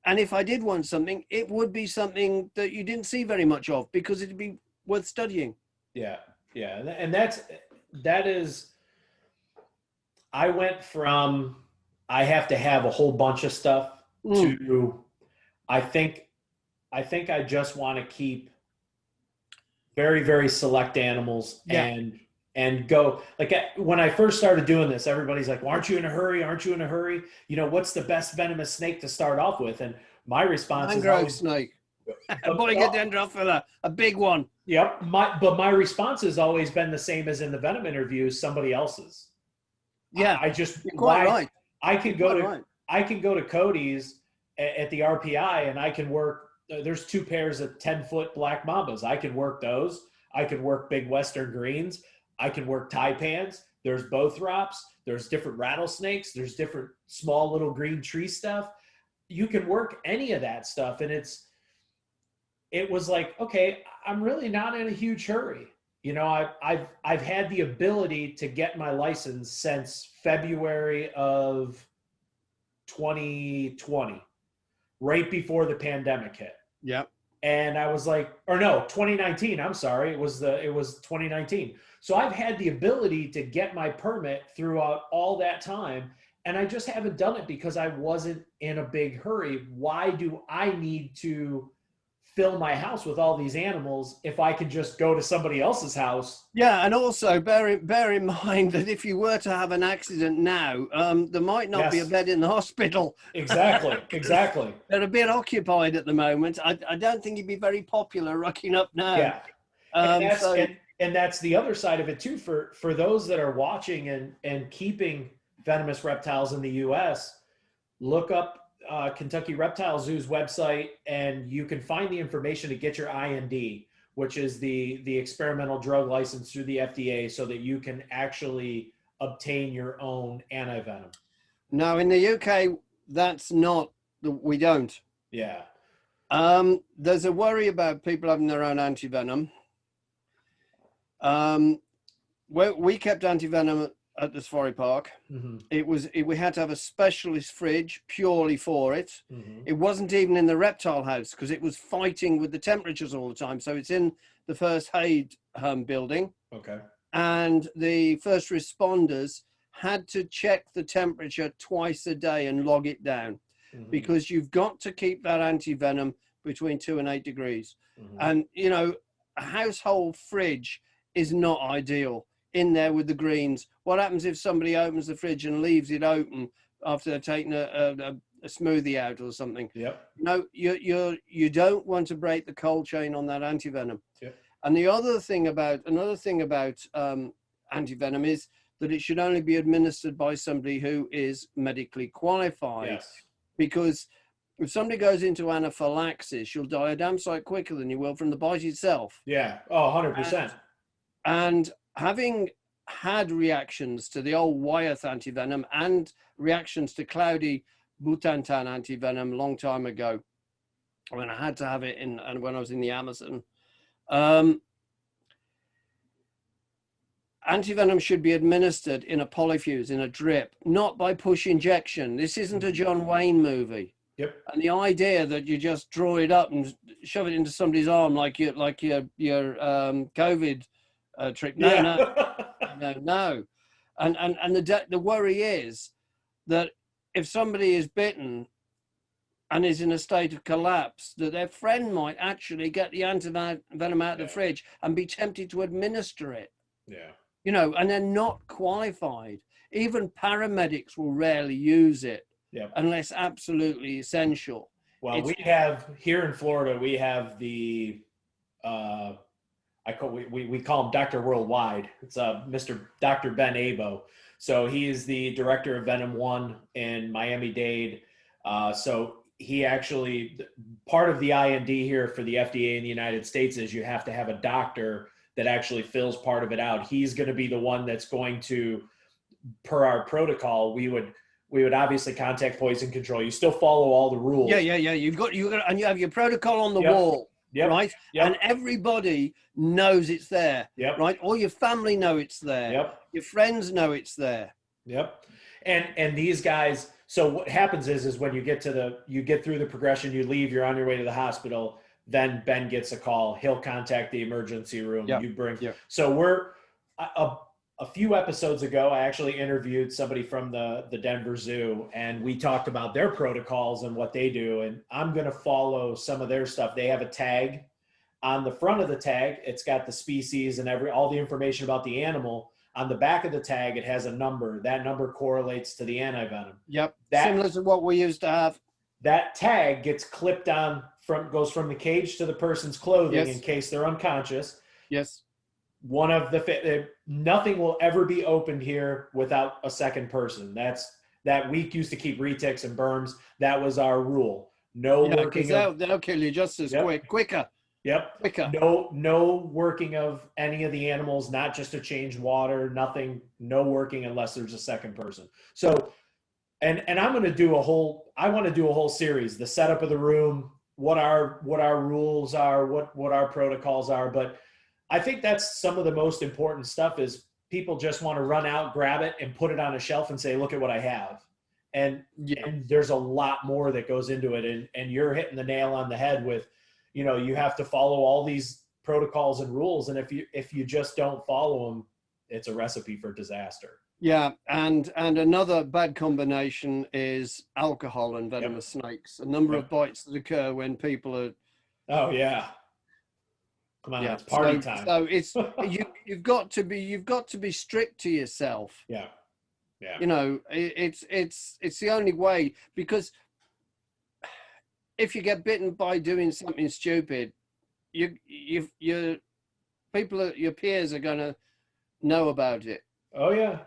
And if I did want something, it would be something that you didn't see very much of because it'd be worth studying. Yeah. Yeah. And that is, I went from, I have to have a whole bunch of stuff to, I think I just want to keep very, very select animals and go, like, when I first started doing this, everybody's like, well, aren't you in a hurry? Aren't you in a hurry? You know, what's the best venomous snake to start off with? And my response is always, snake. Boiga dendrophila, a big one. Yep. But my response has always been the same as in the venom interviews, somebody else's. Yeah. I just, quite right. I can go to Cody's at the RPI and I can work, there's 2 pairs of 10-foot black mambas. I can work those. I can work big Western greens. I can work Taipans. There's bothrops. There's different rattlesnakes. There's different small little green tree stuff. You can work any of that stuff. And it was like, okay, I'm really not in a huge hurry. You know, I've had the ability to get my license since February of 2020, right before the pandemic hit. Yep. And I was like, or no, 2019. I'm sorry. It was 2019. So I've had the ability to get my permit throughout all that time. And I just haven't done it because I wasn't in a big hurry. Why do I need to fill my house with all these animals if I can just go to somebody else's house? Yeah, and also bear in mind that if you were to have an accident now, there might not be a bed in the hospital. Exactly. They're a bit occupied at the moment. I don't think you'd be very popular rocking up now. Yeah. And that's the other side of it too, for those that are watching and keeping venomous reptiles in the US, look up Kentucky Reptile Zoo's website and you can find the information to get your IND, which is the experimental drug license through the FDA, so that you can actually obtain your own anti-venom. Now in the UK, that's not, we don't. Yeah. There's a worry about people having their own anti-venom. We kept anti-venom at the safari park. Mm-hmm. We had to have a specialist fridge purely for it. Mm-hmm. It wasn't even in the reptile house because it was fighting with the temperatures all the time. So it's in the first aid building. Okay. And the first responders had to check the temperature twice a day and log it down, mm-hmm. because you've got to keep that anti-venom between 2 and 8 degrees. Mm-hmm. And, you know, a household fridge is not ideal in there with the greens. What happens if somebody opens the fridge and leaves it open after they're taking a smoothie out or something? Yep. No, you don't want to break the cold chain on that anti-venom. Yep. And another thing about anti-venom is that it should only be administered by somebody who is medically qualified. Yes. Because if somebody goes into anaphylaxis, you'll die a damn sight quicker than you will from the bite itself. Yeah. Oh, 100%. And having had reactions to the old Wyeth antivenom and reactions to cloudy Butantan antivenom a long time ago, when I had to have it in, and when I was in the Amazon. Antivenom should be administered in a polyfuse, in a drip, not by push injection. This isn't a John Wayne movie. Yep. And the idea that you just draw it up and shove it into somebody's arm like your COVID trick. No, Yeah. no. And the worry is that if somebody is bitten and is in a state of collapse, that their friend might actually get the antivenom out of the fridge and be tempted to administer it. Yeah. You know, and they're not qualified. Even paramedics will rarely use it. Yep. Unless absolutely essential. Well, we have here in Florida, we have the we call him Dr. Worldwide. It's Dr. Ben Abo. So he is the director of Venom 1 in Miami-Dade. So he actually, part of the IND here for the FDA in the United States is you have to have a doctor that actually fills part of it out. He's going to be the one that's going to, per our protocol, we would obviously contact poison control. You still follow all the rules. Yeah. You've got, and you have your protocol on the wall, right? Yep. And everybody knows it's there, right? All your family know it's there. Yep. Your friends know it's there. Yep. And these guys, so what happens is when you get through the progression, you leave, you're on your way to the hospital, then Ben gets a call. He'll contact the emergency room. Yep. So we're a few episodes ago, I actually interviewed somebody from the Denver Zoo, and we talked about their protocols and what they do. And I'm going to follow some of their stuff. They have a tag on the front of the tag. It's got the species and all the information about the animal. On the back of the tag, it has a number. That number correlates to the antivenom. Yep. Similar to what we used to have. That tag gets clipped on goes from the cage to the person's clothing in case they're unconscious. Yes. One of nothing will ever be opened here without a second person. That we used to keep retics and berms. That was our rule. No working. They'll kill you just as quicker. Yep. Quicker. No working of any of the animals, not just to change water, nothing, no working unless there's a second person. So, and I'm going to do I want to do a whole series, the setup of the room, what our rules are, what our protocols are. But I think that's some of the most important stuff is people just want to run out, grab it and put it on a shelf and say, look at what I have. And there's a lot more that goes into it. And you're hitting the nail on the head with, you have to follow all these protocols and rules. And if you just don't follow them, it's a recipe for disaster. Yeah. And another bad combination is alcohol and venomous snakes. A number of bites that occur when people are. Oh yeah. Come on, it's party time. So it's you've got to be strict to yourself. Yeah. It's the only way, because if you get bitten by doing something stupid, your peers are gonna know about it. Oh yeah.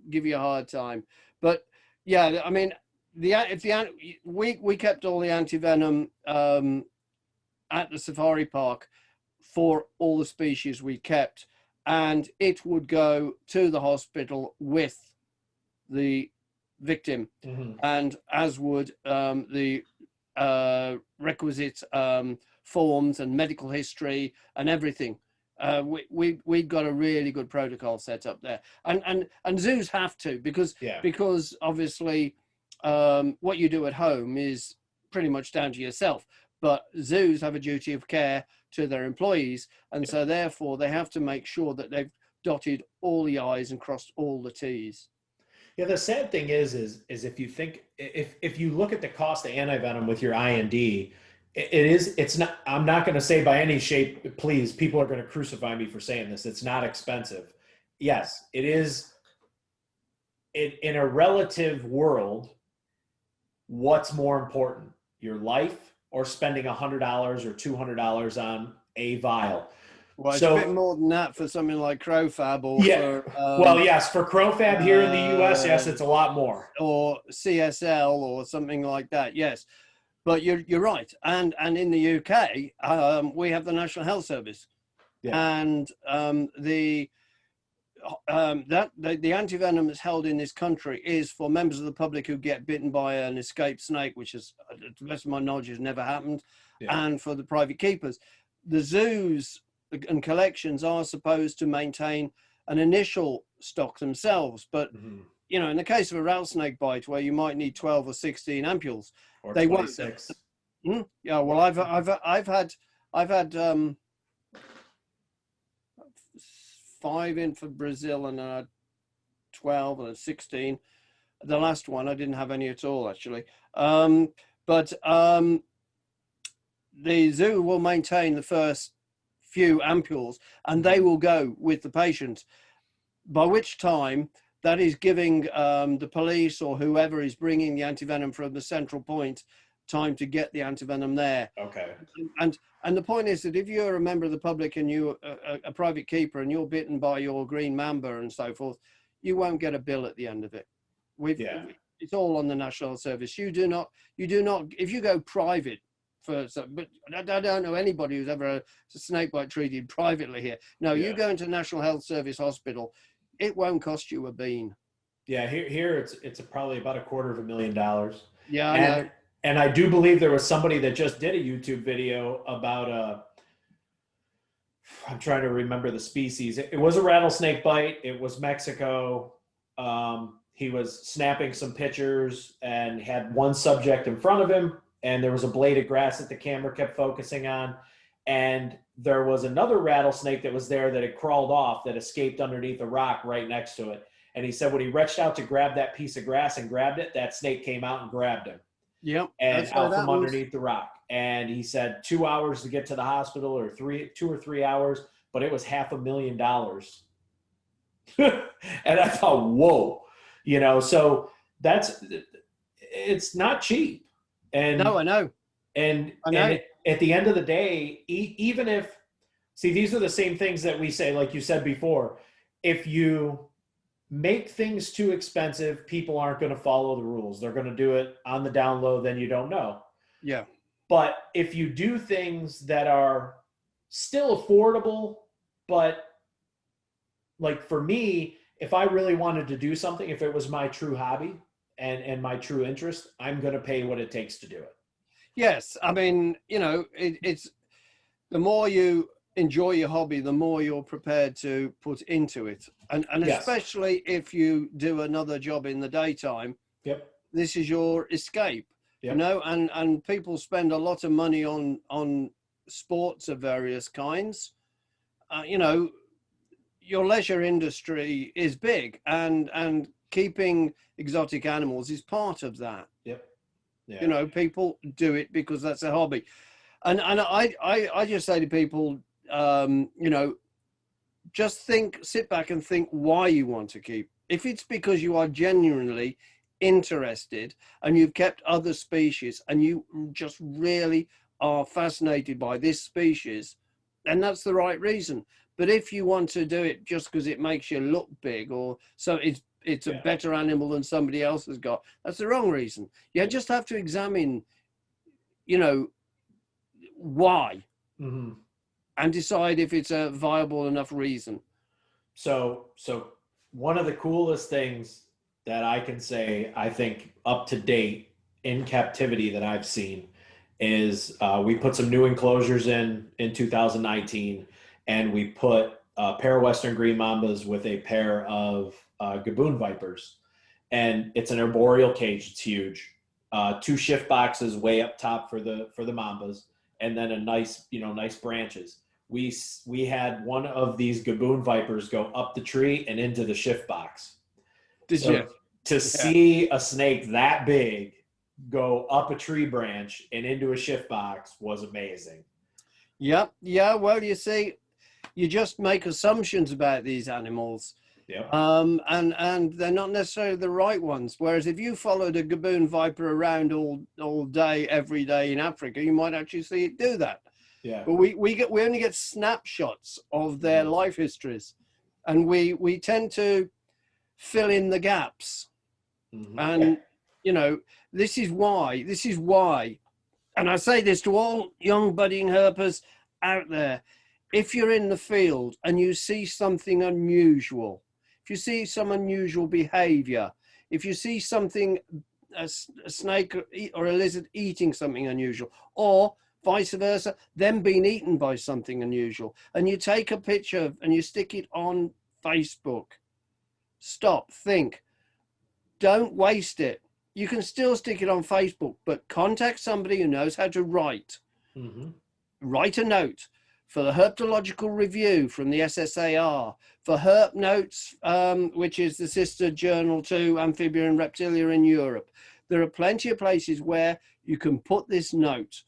Give you a hard time. But yeah, I mean, we kept all the antivenom at the safari park for all the species we kept, and it would go to the hospital with the victim, and as would the requisite forms and medical history and everything. We've got a really good protocol set up there, and zoos have to, because obviously what you do at home is pretty much down to yourself, but zoos have a duty of care to their employees, and so therefore they have to make sure that they've dotted all the I's and crossed all the T's. Yeah, the sad thing is if you think, if you look at the cost of antivenom with your IND, it's not, I'm not going to say by any shape, please, people are going to crucify me for saying this, it's not expensive. Yes, it is. In a relative world, what's more important, your life or spending $100 or $200 on a vial? Well, it's a bit more than that for something like crowfab or well, yes, for crowfab here in the US, yes, it's a lot more. Or CSL or something like that, yes. But you're right. And in the UK, we have the National Health Service. Yeah. And the the anti-venom that's held in this country is for members of the public who get bitten by an escaped snake, which is, to the best of my knowledge, has never happened, and for the private keepers. The zoos and collections are supposed to maintain an initial stock themselves, but you know, in the case of a rattlesnake bite where you might need 12 or 16 ampules, or they 26. won't. Yeah, well, I've had 5 in for Brazil and 12 and 16. The last one I didn't have any at all, actually. But the zoo will maintain the first few ampules, and they will go with the patient, by which time that is giving the police or whoever is bringing the antivenom from the central point time to get the antivenom there. Okay. And the point is that if you're a member of the public and you're a private keeper and you're bitten by your green mamba and so forth, you won't get a bill at the end of it. It's all on the National Health Service. You do not, if you go private for, but I don't know anybody who's ever a snake bite treated privately here. No, you go into National Health Service hospital, it won't cost you a bean. Yeah, here it's probably about $250,000. Yeah, I know. And I do believe there was somebody that just did a YouTube video about I'm trying to remember the species. It was a rattlesnake bite. It was Mexico. He was snapping some pictures and had one subject in front of him, and there was a blade of grass that the camera kept focusing on. And there was another rattlesnake that was there that had crawled off, that escaped underneath a rock right next to it. And he said when he reached out to grab that piece of grass and grabbed it, that snake came out and grabbed him. Yep. And out from underneath the rock. And he said 2 hours to get to the hospital, or 2 or 3 hours, but it was $500,000. And I thought, whoa, you know, so it's not cheap. And no, I know. And at the end of the day, even if, see, these are the same things that we say, like you said before, if you make things too expensive, people aren't going to follow the rules. They're going to do it on the down low, then you don't know. Yeah. But if you do things that are still affordable, but like for me, if I really wanted to do something, if it was my true hobby and my true interest, I'm going to pay what it takes to do it. Yes. I mean, you know, it's the more you enjoy your hobby, the more you're prepared to put into it. And especially if you do another job in the daytime, this is your escape, you know, and people spend a lot of money on sports of various kinds. You know, your leisure industry is big, and keeping exotic animals is part of that. You know, people do it because that's a hobby. And I just say to people, you know, just sit back and think why you want to keep. If it's because you are genuinely interested and you've kept other species and you just really are fascinated by this species, then that's the right reason. But if you want to do it just because it makes you look big, or so it's a better animal than somebody else has got, that's the wrong reason. You just have to examine, you know, why. And decide if it's a viable enough reason. So one of the coolest things that I can say, I think up to date in captivity that I've seen is we put some new enclosures in 2019, and we put a pair of Western green mambas with a pair of gaboon vipers, and it's an arboreal cage. It's huge. 2 shift boxes way up top for the mambas, and then a nice branches. We had one of these gaboon vipers go up the tree and into the shift box. To see a snake that big go up a tree branch and into a shift box was amazing. Yep. Yeah. Well, you see, you just make assumptions about these animals. And they're not necessarily the right ones. Whereas if you followed a gaboon viper around all day, every day in Africa, you might actually see it do that. But we only get snapshots of their life histories, and we tend to fill in the gaps. And you know, this is why, and I say this to all young budding herpers out there: if you're in the field and you see something unusual, if you see some unusual behavior, if you see something, a snake or a lizard eating something unusual, or vice versa, them being eaten by something unusual, and you take a picture and you stick it on Facebook, stop, think, don't waste it. You can still stick it on Facebook, but contact somebody who knows how to write. Write a note for the Herpetological Review from the SSAR, for Herp Notes, which is the sister journal to Amphibia and Reptilia in Europe. There are plenty of places where you can put this note,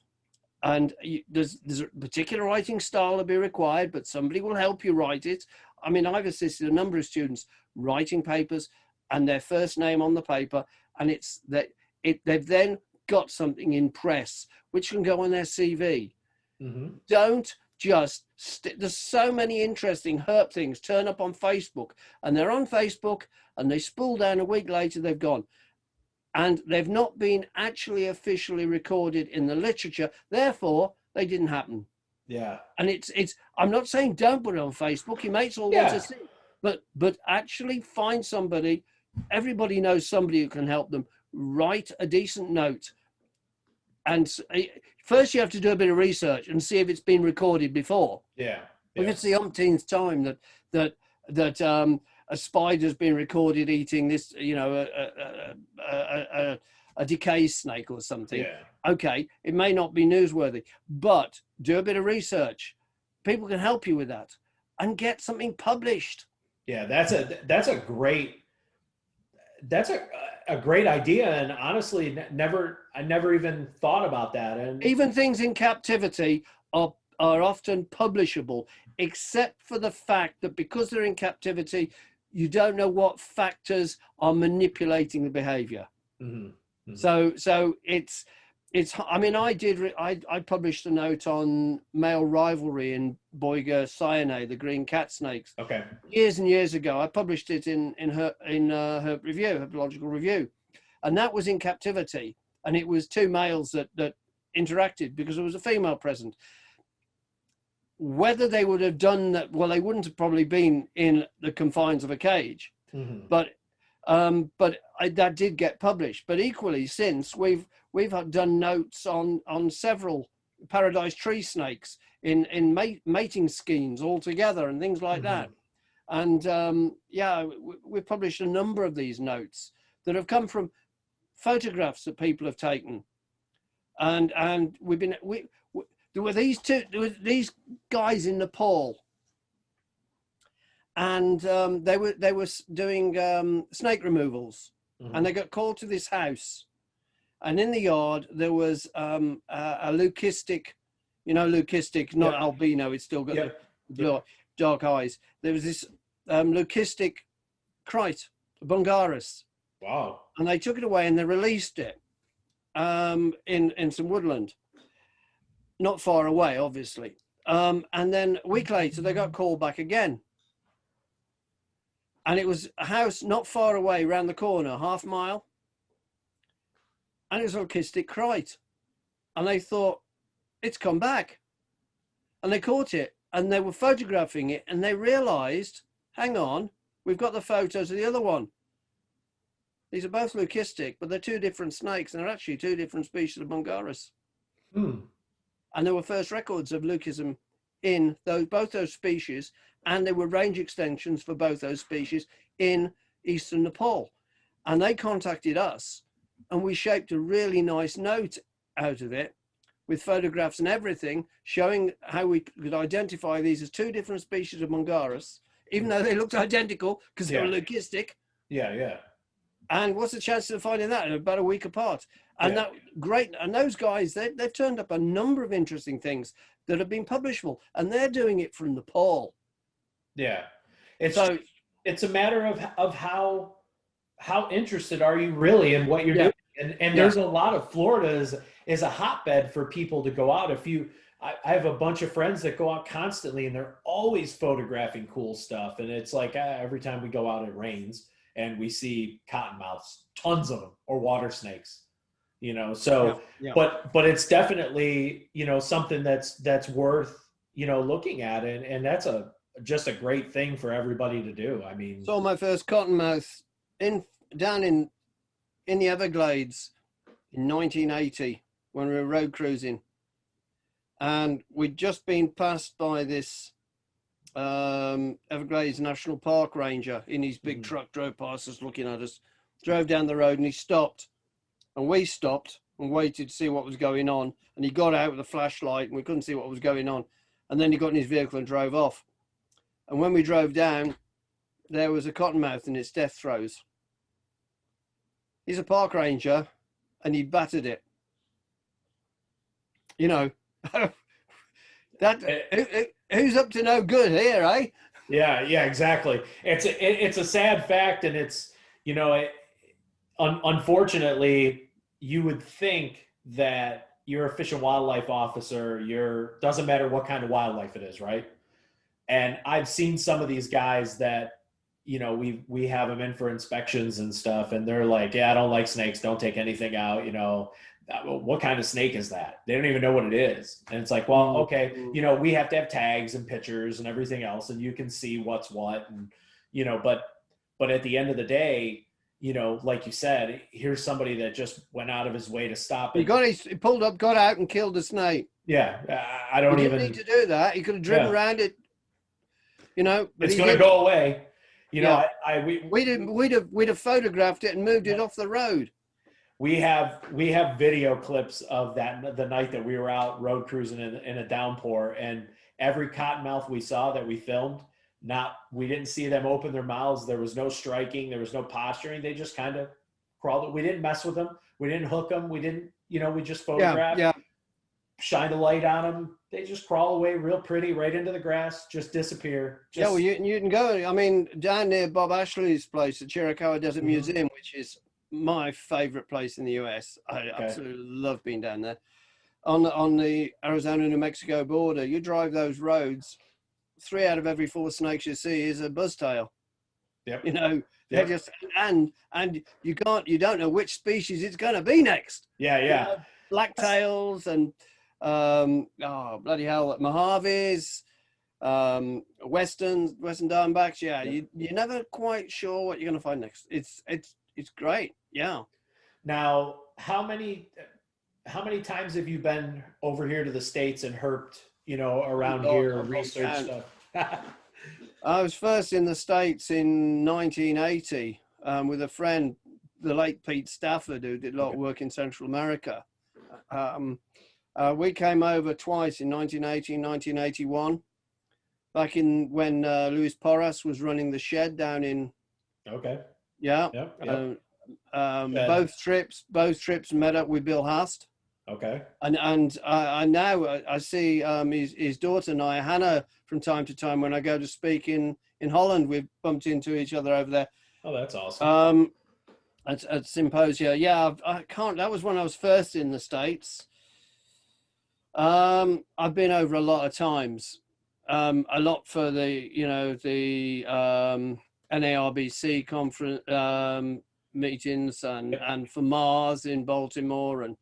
and there's a particular writing style to be required, but somebody will help you write it. I mean, I've assisted a number of students writing papers and their first name on the paper, and it's that they've then got something in press which can go on their CV. Don't just there's so many interesting herp things turn up on Facebook, and they're on Facebook and they spool down a week later, they've gone, and they've not been actually officially recorded in the literature, therefore they didn't happen. Yeah. And it's I'm not saying don't put it on Facebook, your mates all want to see, but actually find somebody. Everybody knows somebody who can help them. Write a decent note, and first you have to do a bit of research and see if it's been recorded before. Yeah. If it's the umpteenth time that a spider's been recorded eating this, you know, a decay snake or something. Yeah. Okay, it may not be newsworthy, but do a bit of research. People can help you with that and get something published. Yeah, that's a great idea, and honestly, I never even thought about that. And even things in captivity are often publishable, except for the fact that because they're in captivity, you don't know what factors are manipulating the behavior. So it's I mean, I published a note on male rivalry in Boiga cyanae, the green cat snakes. Okay. Years and years ago, I published it in her review, Herpetological Review, and that was in captivity, and it was two males that interacted because there was a female present. Whether they would have done that, well, they wouldn't have probably been in the confines of a cage, but that did get published. But equally, since we've done notes on several paradise tree snakes in mating schemes altogether and things like that. And yeah, we've published a number of these notes that have come from photographs that people have taken, and there were these guys in Nepal, and they were doing snake removals, and they got called to this house, and in the yard there was a leucistic, you know, leucistic, not albino, it's still got the dark eyes. There was this leucistic crite, a bungaris. Wow. And they took it away and they released it in some woodland, not far away, obviously. And then a week later, they got called back again. And it was a house not far away, around the corner, half mile. And it was a leucistic crite. And they thought, it's come back. And they caught it and they were photographing it, and they realized, hang on, we've got the photos of the other one. These are both leucistic, but they're two different snakes, and they're actually two different species of bungaris. And there were first records of leucism in both those species, and there were range extensions for both those species in eastern Nepal. And they contacted us, and we shaped a really nice note out of it with photographs and everything, showing how we could identify these as two different species of bungaris, even though they looked identical because they were leucistic. Yeah. And what's the chance of finding that? About a week apart. And that great. And those guys, they've turned up a number of interesting things that have been publishable, and they're doing it from Nepal. Yeah. It's a matter of how interested are you really in what you're doing? And there's a lot of Florida is a hotbed for people to go out. I have a bunch of friends that go out constantly, and they're always photographing cool stuff. And it's like every time we go out, it rains. And we see cottonmouths, tons of them, or water snakes, you know. So, but it's definitely, you know, something that's worth, you know, looking at, and that's a just a great thing for everybody to do. I mean, Saw my first cottonmouth down in the Everglades in 1980 when we were road cruising, and we'd just been passed by this Everglades National Park ranger in his big truck, drove past us looking at us, drove down the road, and he stopped, and we stopped and waited to see what was going on, and he got out with a flashlight and we couldn't see what was going on, and then he got in his vehicle and drove off. And when we drove down, there was a cottonmouth in its death throes. He's a park ranger and he battered it, you know. That who's up to no good here, eh? yeah, exactly. It's a sad fact, and it's, you know, unfortunately, you would think that you're a fish and wildlife officer. Doesn't matter what kind of wildlife it is, right? And I've seen some of these guys that, you know, we have them in for inspections and stuff, and they're like, yeah, I don't like snakes. Don't take anything out. You know, what kind of snake is that? They don't even know what it is. And it's like, well, okay, you know, we have to have tags and pictures and everything else, and you can see what's what, and, you know, but at the end of the day, you know, like you said, here's somebody that just went out of his way to stop it. He pulled up, got out, and killed the snake. Yeah, I don't even need to do that. He could have driven around it. You know, but it's going to go away. You know, we'd have photographed it and moved it off the road. We have video clips of that, the night that we were out road cruising in a downpour, and every cottonmouth we saw that we filmed, we didn't see them open their mouths. There was no striking. There was no posturing. They just kind of crawled. We didn't mess with them. We didn't hook them. We didn't, you know, we just photographed, shine a light on them. They just crawl away real pretty, right into the grass, just disappear. Well, you can go. I mean, down near Bob Ashley's place, the Chiricahua Desert Museum, which is my favorite place in the US. I absolutely love being down there. On the Arizona-New Mexico border, you drive those roads, 3 out of every 4 snakes you see is a buzztail. Yep. You know, they're just, and you don't know which species it's going to be next. Yeah. You know, blacktails and bloody hell, Mojaves, Western Diamondbacks. Yeah, you're never quite sure what you're going to find next. It's great. Yeah. Now, how many times have you been over here to the States and herped, you know, around here, research stuff? I was first in the States in 1980 with a friend, the late Pete Stafford, who did a lot of work in Central America. We came over twice in 1980 and 1981, back in when Luis Porras was running the shed down in. Okay. Yeah. Yep. Both trips met up with Bill Hast. Okay. And I now I see his daughter Naya Hannah from time to time when I go to speak in Holland. We've bumped into each other over there. Oh, that's awesome. At symposia. Yeah, I can't. That was when I was first in the States. I've been over a lot of times. A lot for the NARBC conference meetings and for Mars in Baltimore, and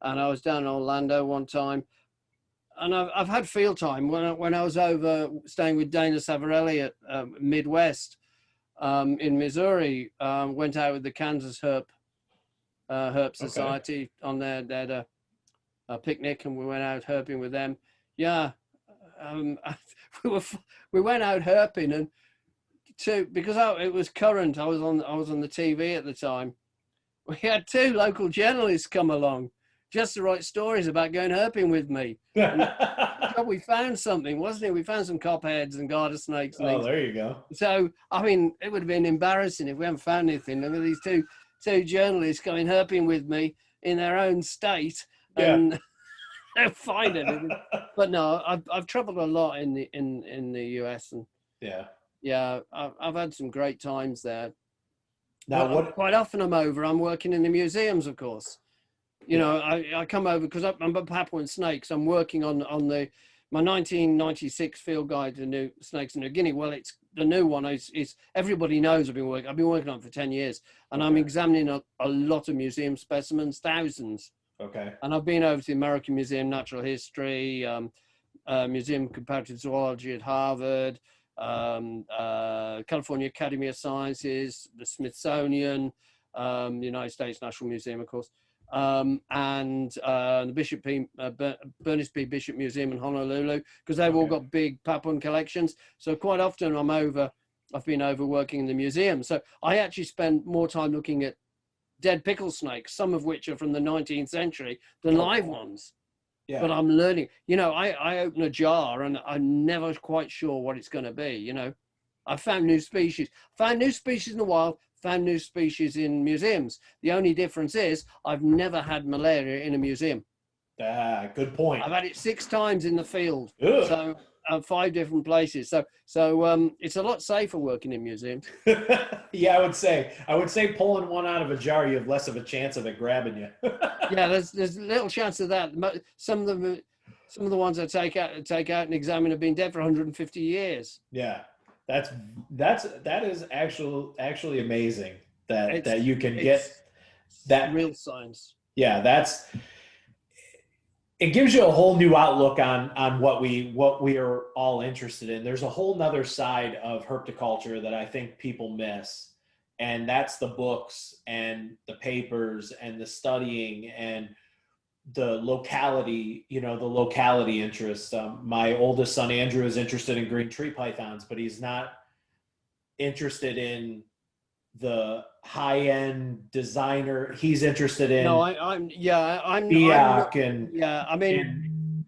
I was down in Orlando one time, and I've had field time when I was over staying with Dana Savarelli at Midwest in Missouri. Went out with the Kansas Herp Society on there. They had a picnic, and we went out herping with them. Yeah, we went out herping, and because it was current. I was on the TV at the time. We had 2 local journalists come along just to write stories about going herping with me. We found something, wasn't it? We found some copperheads and garter snakes. And there you go. So, I mean, it would have been embarrassing if we hadn't found anything. Look at these two journalists going herping with me in their own state, and they'll find it. But no, I've traveled a lot in the US, and I've had some great times there. Now, quite often I'm working in the museums, of course. You know, I come over because I'm a Papuan snakes. I'm working on my 1996 field guide to new snakes in New Guinea. Well, it's the new one. Is everybody knows I've been working on it for 10 years, and I'm examining a lot of museum specimens, thousands. Okay. And I've been over to the American Museum of Natural History, Museum of Comparative Zoology at Harvard, California Academy of Sciences, the Smithsonian, the United States National Museum, of course, and the Bernice P. Bishop Museum in Honolulu, because they've all got big Papuan collections. So quite often I've been over working in the museum. So I actually spend more time looking at dead pickle snakes, some of which are from the 19th century, than live ones. Yeah. But I'm learning, you know, I open a jar and I'm never quite sure what it's going to be. You know, I've found new species in the wild, found new species in museums. The only difference is I've never had malaria in a museum. Good point. I've had it 6 times in the field. Ugh. So 5 different places. So it's a lot safer working in museums. Yeah, I would say pulling one out of a jar, you have less of a chance of it grabbing you. Yeah, there's little chance of that. Some of the ones I take out and examine have been dead for 150 years. Yeah, that is actually amazing that you can get that real science. Yeah, it gives you a whole new outlook on what we are all interested in. There's a whole nother side of herpetoculture that I think people miss, and that's the books and the papers and the studying and the locality interests. My oldest son, Andrew, is interested in green tree pythons, but he's not interested in the high-end designer. He's interested in I'm Biak and yeah. I mean,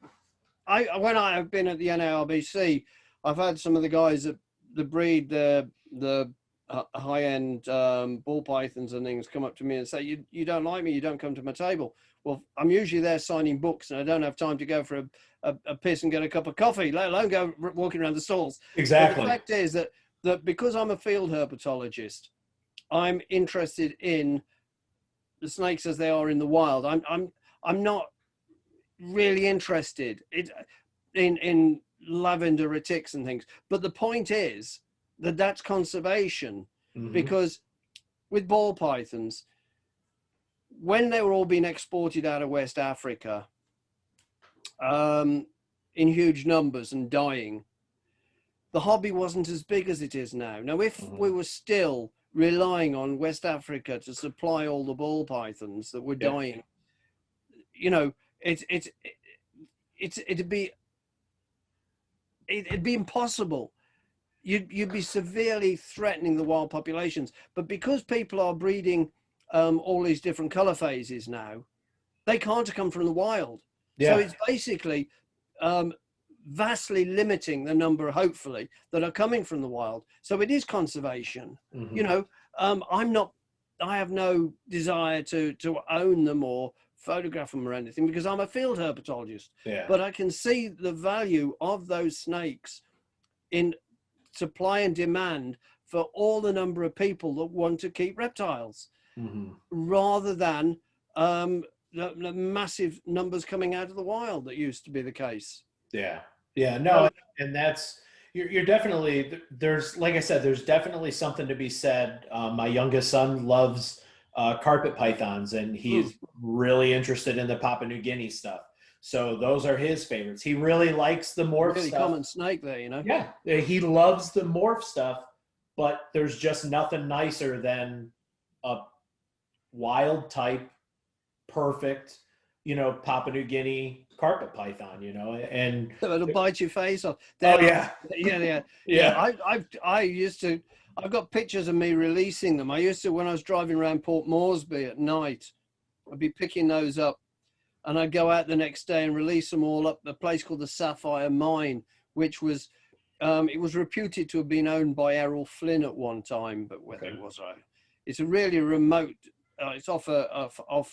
when I've been at the NARBC, I've had some of the guys that breed the high-end ball pythons and things come up to me and say, you don't like me, you don't come to my table. Well, I'm usually there signing books and I don't have time to go for a piss and get a cup of coffee, let alone go walking around the stalls. Exactly. But the fact is that because I'm a field herpetologist, I'm interested in the snakes as they are in the wild. I'm not really interested in lavender retics and things. But the point is that that's conservation, because with ball pythons, when they were all being exported out of West Africa in huge numbers and dying, the hobby wasn't as big as it is now. Now, if we were still relying on West Africa to supply all the ball pythons that were dying, you know, it'd be impossible. You'd be severely threatening the wild populations. But because people are breeding all these different color phases now, they can't come from the wild. So it's basically vastly limiting the number, hopefully, that are coming from the wild. So it is conservation. You know, I have no desire to own them or photograph them or anything, because I'm a field herpetologist. But I can see the value of those snakes in supply and demand for all the number of people that want to keep reptiles, rather than the massive numbers coming out of the wild that used to be the case. No, and that's you're definitely, there's, like I said, there's definitely something to be said. My youngest son loves carpet pythons, and he's really interested in the Papua New Guinea stuff. So those are his favorites. He really likes the morph really stuff. Common snake there, you know. Yeah, he loves the morph stuff, but there's just nothing nicer than a wild type, perfect, you know, Papua New Guinea carpet python, you know, and it'll bite your face off. Yeah. I've got pictures of me releasing them. I used to, when I was driving around Port Moresby at night, I'd be picking those up, and I'd go out the next day and release them all up a place called the Sapphire Mine, which was, it was reputed to have been owned by Errol Flynn at one time, but whether it was, it's a really remote, it's off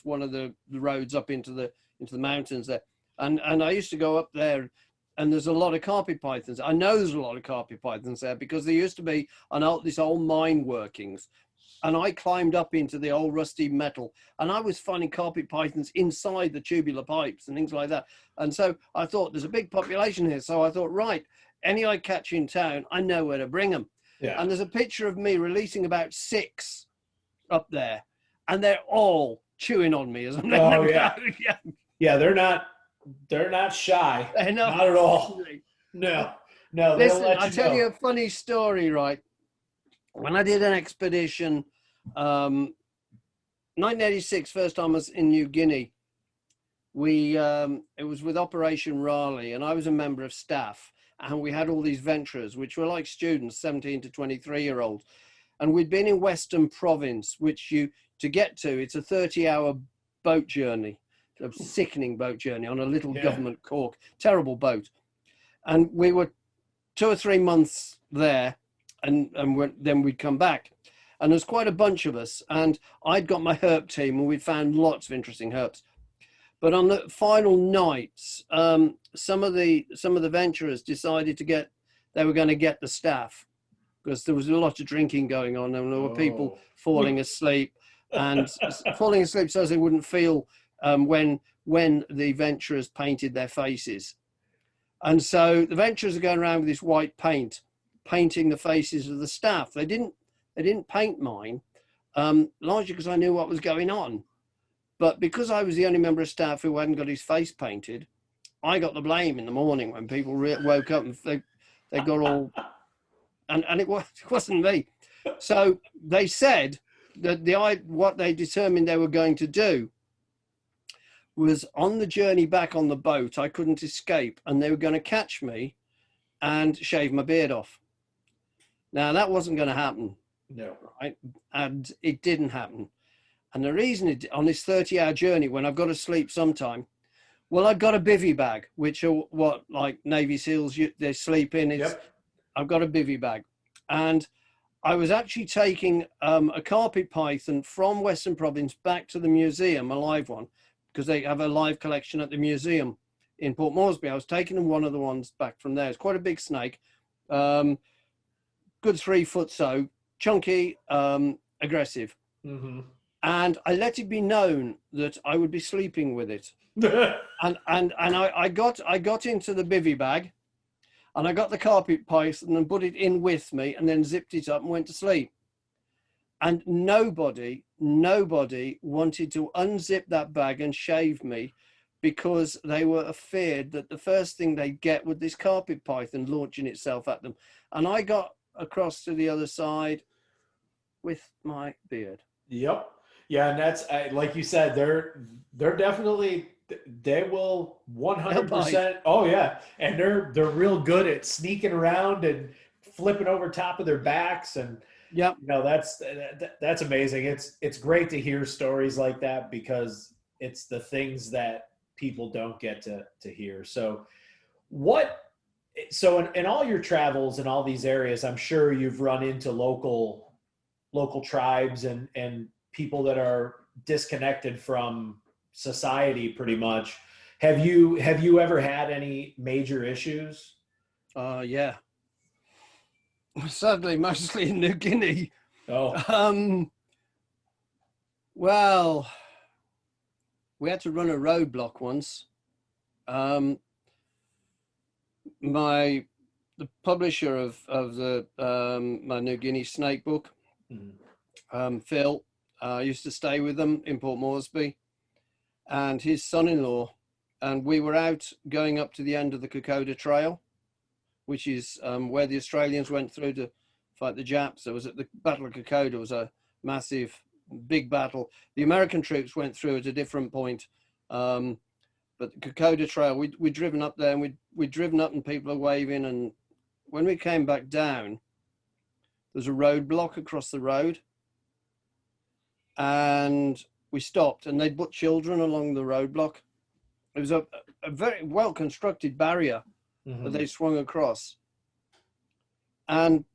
one of the roads up into the mountains there. And I used to go up there, and there's a lot of carpet pythons. I know there's a lot of carpet pythons there because there used to be this old mine workings, and I climbed up into the old rusty metal, and I was finding carpet pythons inside the tubular pipes and things like that. And so I thought, there's a big population here. So I thought, right, any I catch in town, I know where to bring them. Yeah. And there's a picture of me releasing about 6 up there, and they're all chewing on me as I'm letting them go. Yeah, they're not shy. Not at all. No, No, they'll Listen, let I'll you tell know. you a funny story, right? When I did an expedition, 1986, first time I was in New Guinea, it was with Operation Raleigh, and I was a member of staff, and we had all these venturers, which were like students, 17 to 23-year-olds. And we'd been in Western Province, which to get to, it's a 30-hour boat journey, a sickening boat journey on a little government cork, terrible boat. And we were 2 or 3 months there, and then we'd come back. And there's quite a bunch of us, and I'd got my herp team, and we'd found lots of interesting herps. But on the final nights, some of the venturers decided they were going to get the staff, because there was a lot of drinking going on, and there were people falling asleep, and falling asleep so they wouldn't feel when the venturers painted their faces. And so the venturers are going around with this white paint, painting the faces of the staff. They didn't paint mine, largely because I knew what was going on. But because I was the only member of staff who hadn't got his face painted, I got the blame in the morning when people woke up and they got all, and it wasn't me. So they said that what they determined they were going to do was, on the journey back on the boat, I couldn't escape, and they were going to catch me and shave my beard off. Now that wasn't going to happen. No. Right? And it didn't happen. And the reason on this 30-hour journey, when I've got to sleep sometime, well, I've got a bivvy bag, which are what, like Navy SEALs, they sleep in. I've got a bivvy bag. And I was actually taking a carpet python from Western Province back to the museum, a live one, because they have a live collection at the museum in Port Moresby. I was taking one of the ones back from there. It's quite a big snake, good 3 foot so, chunky, aggressive. Mm-hmm. And I let it be known that I would be sleeping with it. and I got into the bivvy bag, and I got the carpet python and put it in with me, and then zipped it up and went to sleep. And nobody wanted to unzip that bag and shave me, because they were afeared that the first thing they'd get was this carpet python launching itself at them. And I got across to the other side with my beard. Yep. Yeah, and that's like you said, they're definitely, they will 100%. Oh yeah, and they're real good at sneaking around and flipping over top of their backs, and yep. You know, that's amazing. It's great to hear stories like that, because it's the things that people don't get to hear. So in all your travels in all these areas, I'm sure you've run into local tribes and people that are disconnected from society pretty much. Have you ever had any major issues? Yeah. Sadly, mostly in New Guinea. Oh. Well, we had to run a roadblock once. The publisher of the my New Guinea snake book, Phil, used to stay with them in Port Moresby, and his son-in-law, and we were out going up to the end of the Kokoda Trail, which is where the Australians went through to fight the Japs. There was at the Battle of Kokoda was a massive, big battle. The American troops went through at a different point, but the Kokoda Trail, we'd driven up there, and we'd driven up and people are waving, and when we came back down, there's a roadblock across the road, and we stopped, and they'd put children along the roadblock. It was a very well constructed barrier that they swung across, and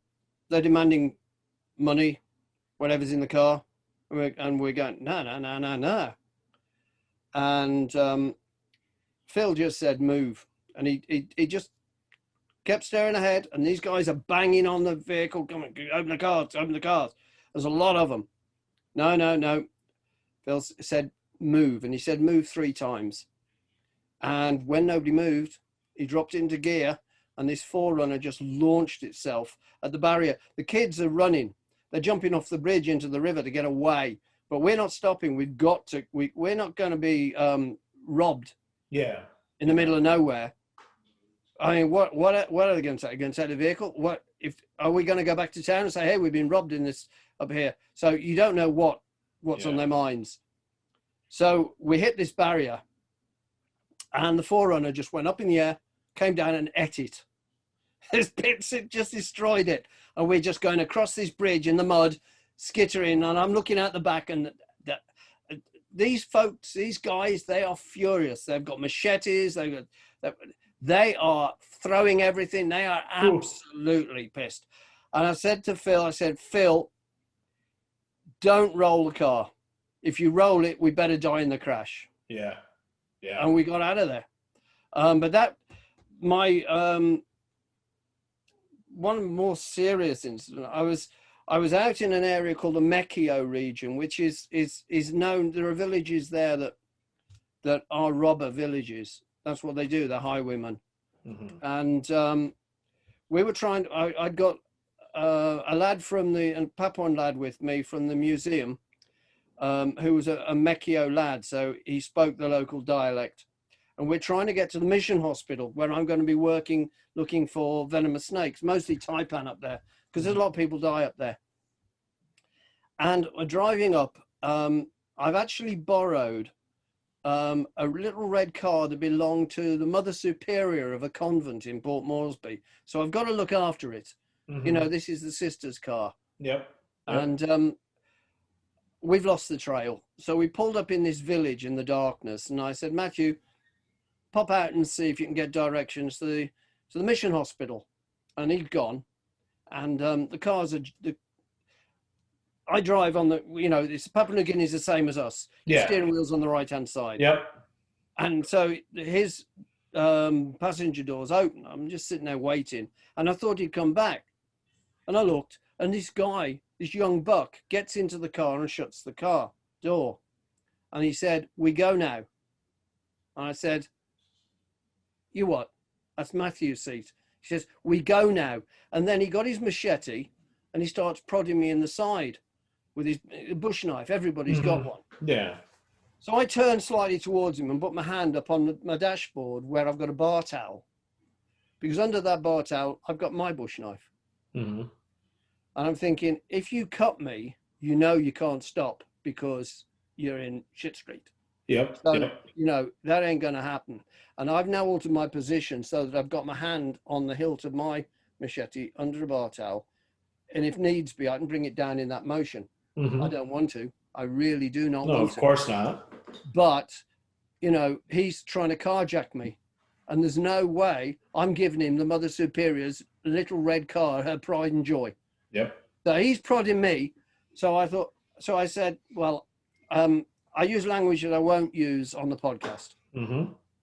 they're demanding money, whatever's in the car, and we're going, no. And Phil just said move, and he just kept staring ahead, and these guys are banging on the vehicle, come on, open the cars. There's a lot of them. No. Phil said move, and he said move 3 times. And when nobody moved, he dropped into gear, and this forerunner just launched itself at the barrier. The kids are running. They're jumping off the bridge into the river to get away. But we're not stopping. We've got to. We're not going to be robbed. Yeah. In the middle of nowhere. I mean, what are they going to say? Going to take the vehicle? What if are we going to go back to town and say, hey, we've been robbed in this up here? So you don't know what's on their minds. So we hit this barrier, and the forerunner just went up in the air, came down and ate it. There's bits, it just destroyed it, and we're just going across this bridge in the mud, skittering, and I'm looking out the back, and these folks, these guys, they are furious. They've got machetes. They are throwing everything. They are absolutely pissed. And I said to Phil, Phil, don't roll the car. If you roll it, we better die in the crash. Yeah. Yeah. And we got out of there. But that, my, one more serious incident, I was out in an area called the Mekio region, which is known. There are villages there that are robber villages. That's what they do. They're highwaymen. And we were trying. I'd got a lad from a Papuan lad with me from the museum, who was a Mekio lad, so he spoke the local dialect. And we're trying to get to the mission hospital where I'm going to be working, looking for venomous snakes, mostly Taipan up there, because there's a lot of people die up there. And we're driving up. I've actually borrowed a little red car that belonged to the Mother Superior of a convent in Port Moresby. So I've got to look after it. You know, this is the sister's car. Yep. And we've lost the trail. So we pulled up in this village in the darkness, and I said, Matthew, pop out and see if you can get directions to the mission hospital. And he'd gone. And the cars are, I drive on the, you know, it's Papua New Guinea is the same as us. The steering wheel's on the right-hand side. Yep. And so his passenger door's open. I'm just sitting there waiting. And I thought he'd come back. And I looked, and this guy, this young buck, gets into the car and shuts the car door. And he said, we go now. And I said, you what? That's Matthew's seat. He says, we go now. And then he got his machete and he starts prodding me in the side with his bush knife. Everybody's got one. Yeah. So I turned slightly towards him and put my hand up on my dashboard where I've got a bar towel. Because under that bar towel, I've got my bush knife. And I'm thinking, if you cut me, you know you can't stop because you're in shit street. Yep. So, you know, that ain't going to happen. And I've now altered my position so that I've got my hand on the hilt of my machete under a bar towel. And if needs be, I can bring it down in that motion. I don't want to. I really do not want to. No, of course not. But, you know, he's trying to carjack me. And there's no way I'm giving him the Mother Superior's little red car, her pride and joy. Yep. So he's prodding me. So I said, well, I use language that I won't use on the podcast.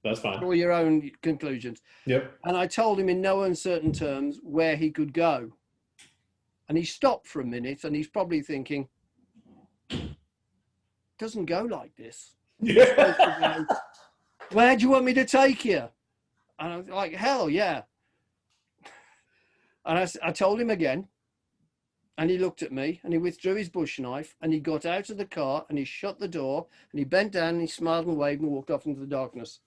That's fine. Draw your own conclusions. Yep. And I told him in no uncertain terms where he could go. And he stopped for a minute and he's probably thinking, doesn't go like this. Yeah. Where do you want me to take you? And I was like, hell yeah. And I told him again. And he looked at me and he withdrew his bush knife and he got out of the car and he shut the door and he bent down and he smiled and waved and walked off into the darkness.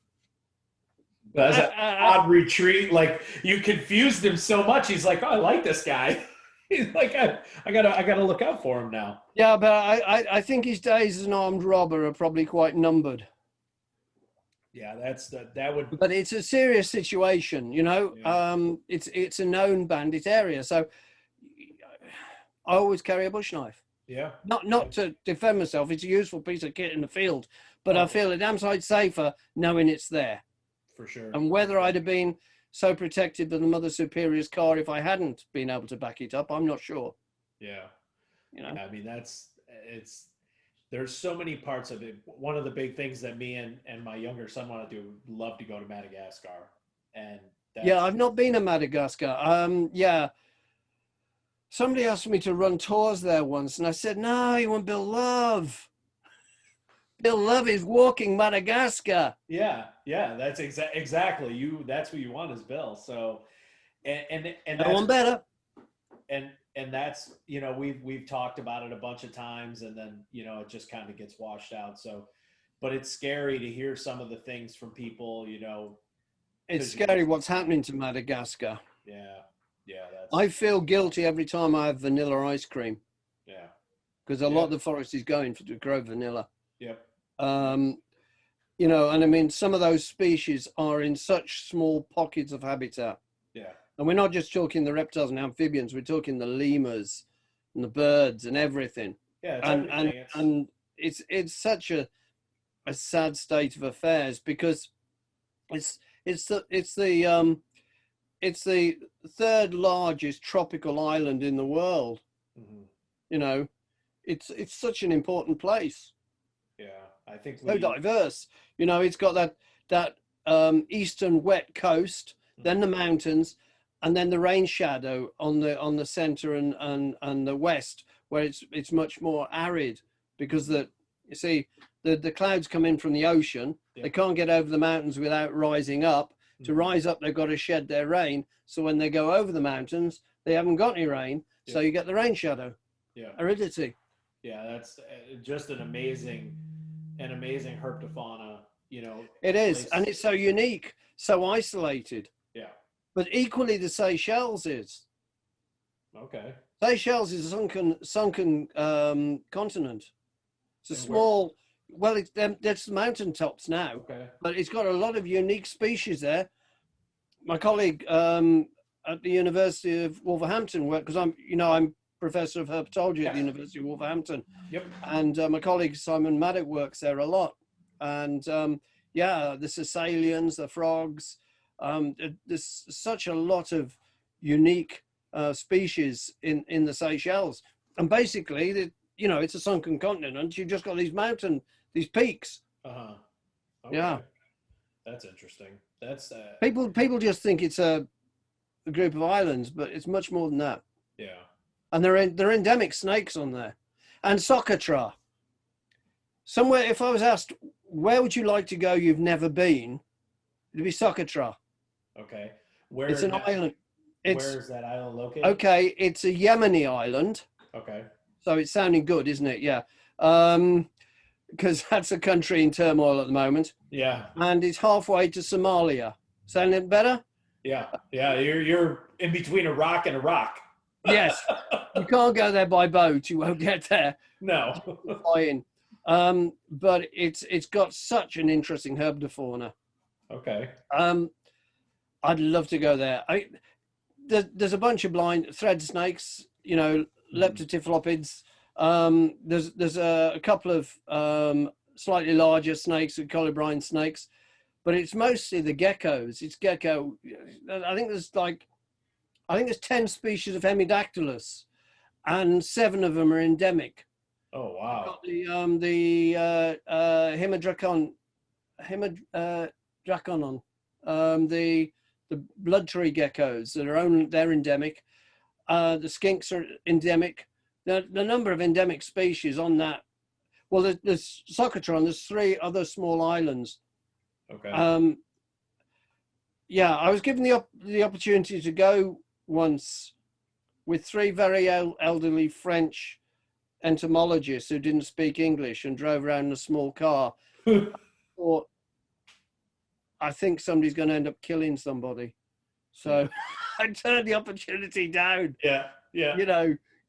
That's an odd retreat. Like, you confused him so much. He's like, oh, I like this guy. He's like, I gotta look out for him now. Yeah, but I think his days as an armed robber are probably quite numbered. Yeah, that would. But it's a serious situation, you know. Yeah. It's a known bandit area, so I always carry a bush knife. Yeah. Not to defend myself. It's a useful piece of kit in the field, but I feel a damn sight safer knowing it's there. For sure. And whether I'd have been so protected by the Mother Superior's car if I hadn't been able to back it up, I'm not sure. Yeah. You know. I mean, there's so many parts of it. One of the big things that me and my younger son want to do, love to go to Madagascar. And yeah, I've not been to Madagascar. Yeah. Somebody asked me to run tours there once, and I said, no, you want Bill Love. Bill Love is walking Madagascar. Yeah, that's exactly that's who you want is Bill. So, and no one better. And that's, you know, we've talked about it a bunch of times, and then, you know, it just kind of gets washed out. So, but it's scary to hear some of the things from people, you know, it's scary what's happening to Madagascar. Yeah, yeah, that's. I feel guilty every time I have vanilla ice cream. Yeah. Because a lot of the forest is going to grow vanilla. Yep. You know, and I mean, some of those species are in such small pockets of habitat. Yeah. And we're not just talking the reptiles and amphibians, we're talking the lemurs and the birds and everything. Yeah, and it's such a sad state of affairs, because it's the third largest tropical island in the world. Mm-hmm. You know, it's such an important place. Yeah, I think so diverse. You know, it's got that eastern wet coast, then the mountains, and then the rain shadow on the center and the west, where it's much more arid, because you see the clouds come in from the ocean. They can't get over the mountains without rising up. To rise up, they've got to shed their rain. So when they go over the mountains, they haven't got any rain. So you get the rain shadow. Yeah. Aridity. Yeah, that's just an amazing herpetofauna, you know. It is, and it's so unique, so isolated. Yeah. But equally, the Seychelles is. Okay. Seychelles is a sunken continent. It's a small, that's the mountaintops now. Okay. But it's got a lot of unique species there. My colleague at the University of Wolverhampton, because I'm professor of herpetology at the University of Wolverhampton. Yep. And my colleague Simon Maddock works there a lot. And the Caecilians, the frogs, there's such a lot of unique species in the Seychelles. And basically, it's a sunken continent. You've just got these peaks. Uh-huh. Okay. Yeah. That's interesting. That's people just think it's a group of islands, but it's much more than that. Yeah. And they're endemic snakes on there. And Socotra. Somewhere, if I was asked, where would you like to go you've never been, it'd be Socotra. Okay. It's an island. Where is that island located? Okay, it's a Yemeni island. Okay. So it's sounding good, isn't it? Yeah. Because that's a country in turmoil at the moment. Yeah. And it's halfway to Somalia. Sounding better? Yeah. Yeah. You're in between a rock and a rock. Yes. You can't go there by boat. You won't get there. No. Flying. But it's got such an interesting herpetofauna. Okay. I'd love to go there. There's a bunch of blind thread snakes, leptotyphlopids. There's a couple of slightly larger snakes, colubrine snakes, but it's mostly the geckos. It's gecko. I think there's 10 species of Hemidactylus, and 7 of them are endemic. Oh wow! Got the Hemidraconon, the blood tree geckos they're endemic. The skinks are endemic. The number of endemic species on that. Well, there's Socotra. There's 3 other small islands. Okay. I was given the opportunity to go once with 3 very elderly French entomologists who didn't speak English and drove around in a small car. Or I think somebody's going to end up killing somebody. So I turned the opportunity down. Yeah.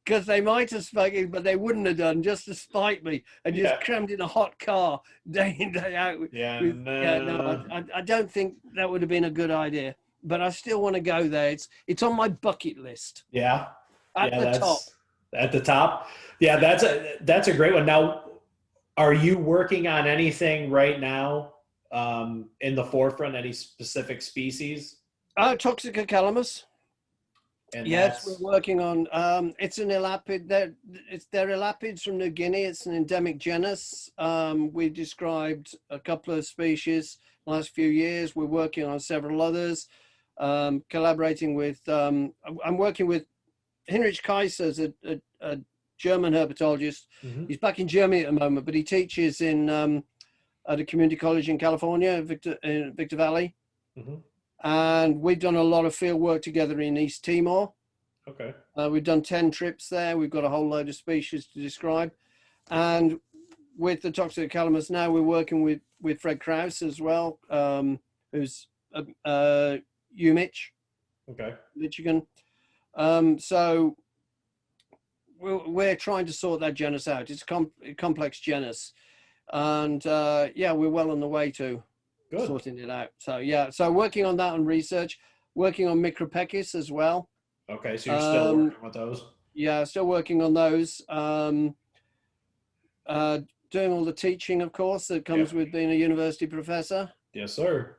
Because they might have spoken, but they wouldn't have done, just to spite me, and just crammed in a hot car day in, day out. I don't think that would have been a good idea. But I still want to go there. It's on my bucket list. Yeah. At the top. At the top. Yeah, that's a great one. Now, are you working on anything right now in the forefront? Any specific species? Toxica calamus. And yes, we're working on. It's an elapid. They're elapids from New Guinea. It's an endemic genus. We described a couple of species last few years. We're working on several others. Collaborating with. I'm working with Heinrich Kaiser, a German herpetologist. Mm-hmm. He's back in Germany at the moment, but he teaches in at a community college in California, Victor Valley. Mm-hmm. And we've done a lot of field work together in East Timor. Okay. We've done 10 trips there. We've got a whole load of species to describe. And with the Toxica calamus now, we're working with Fred Krause as well, who's UMich, Okay. Michigan. So we're trying to sort that genus out. It's a complex genus, and yeah, we're well on the way to sorting it out. So yeah, so working on that and research, working on Micropechis as well. Okay, so you're still working with those? Yeah, still working on those. Doing all the teaching, of course, that comes with being a university professor. Yes, sir.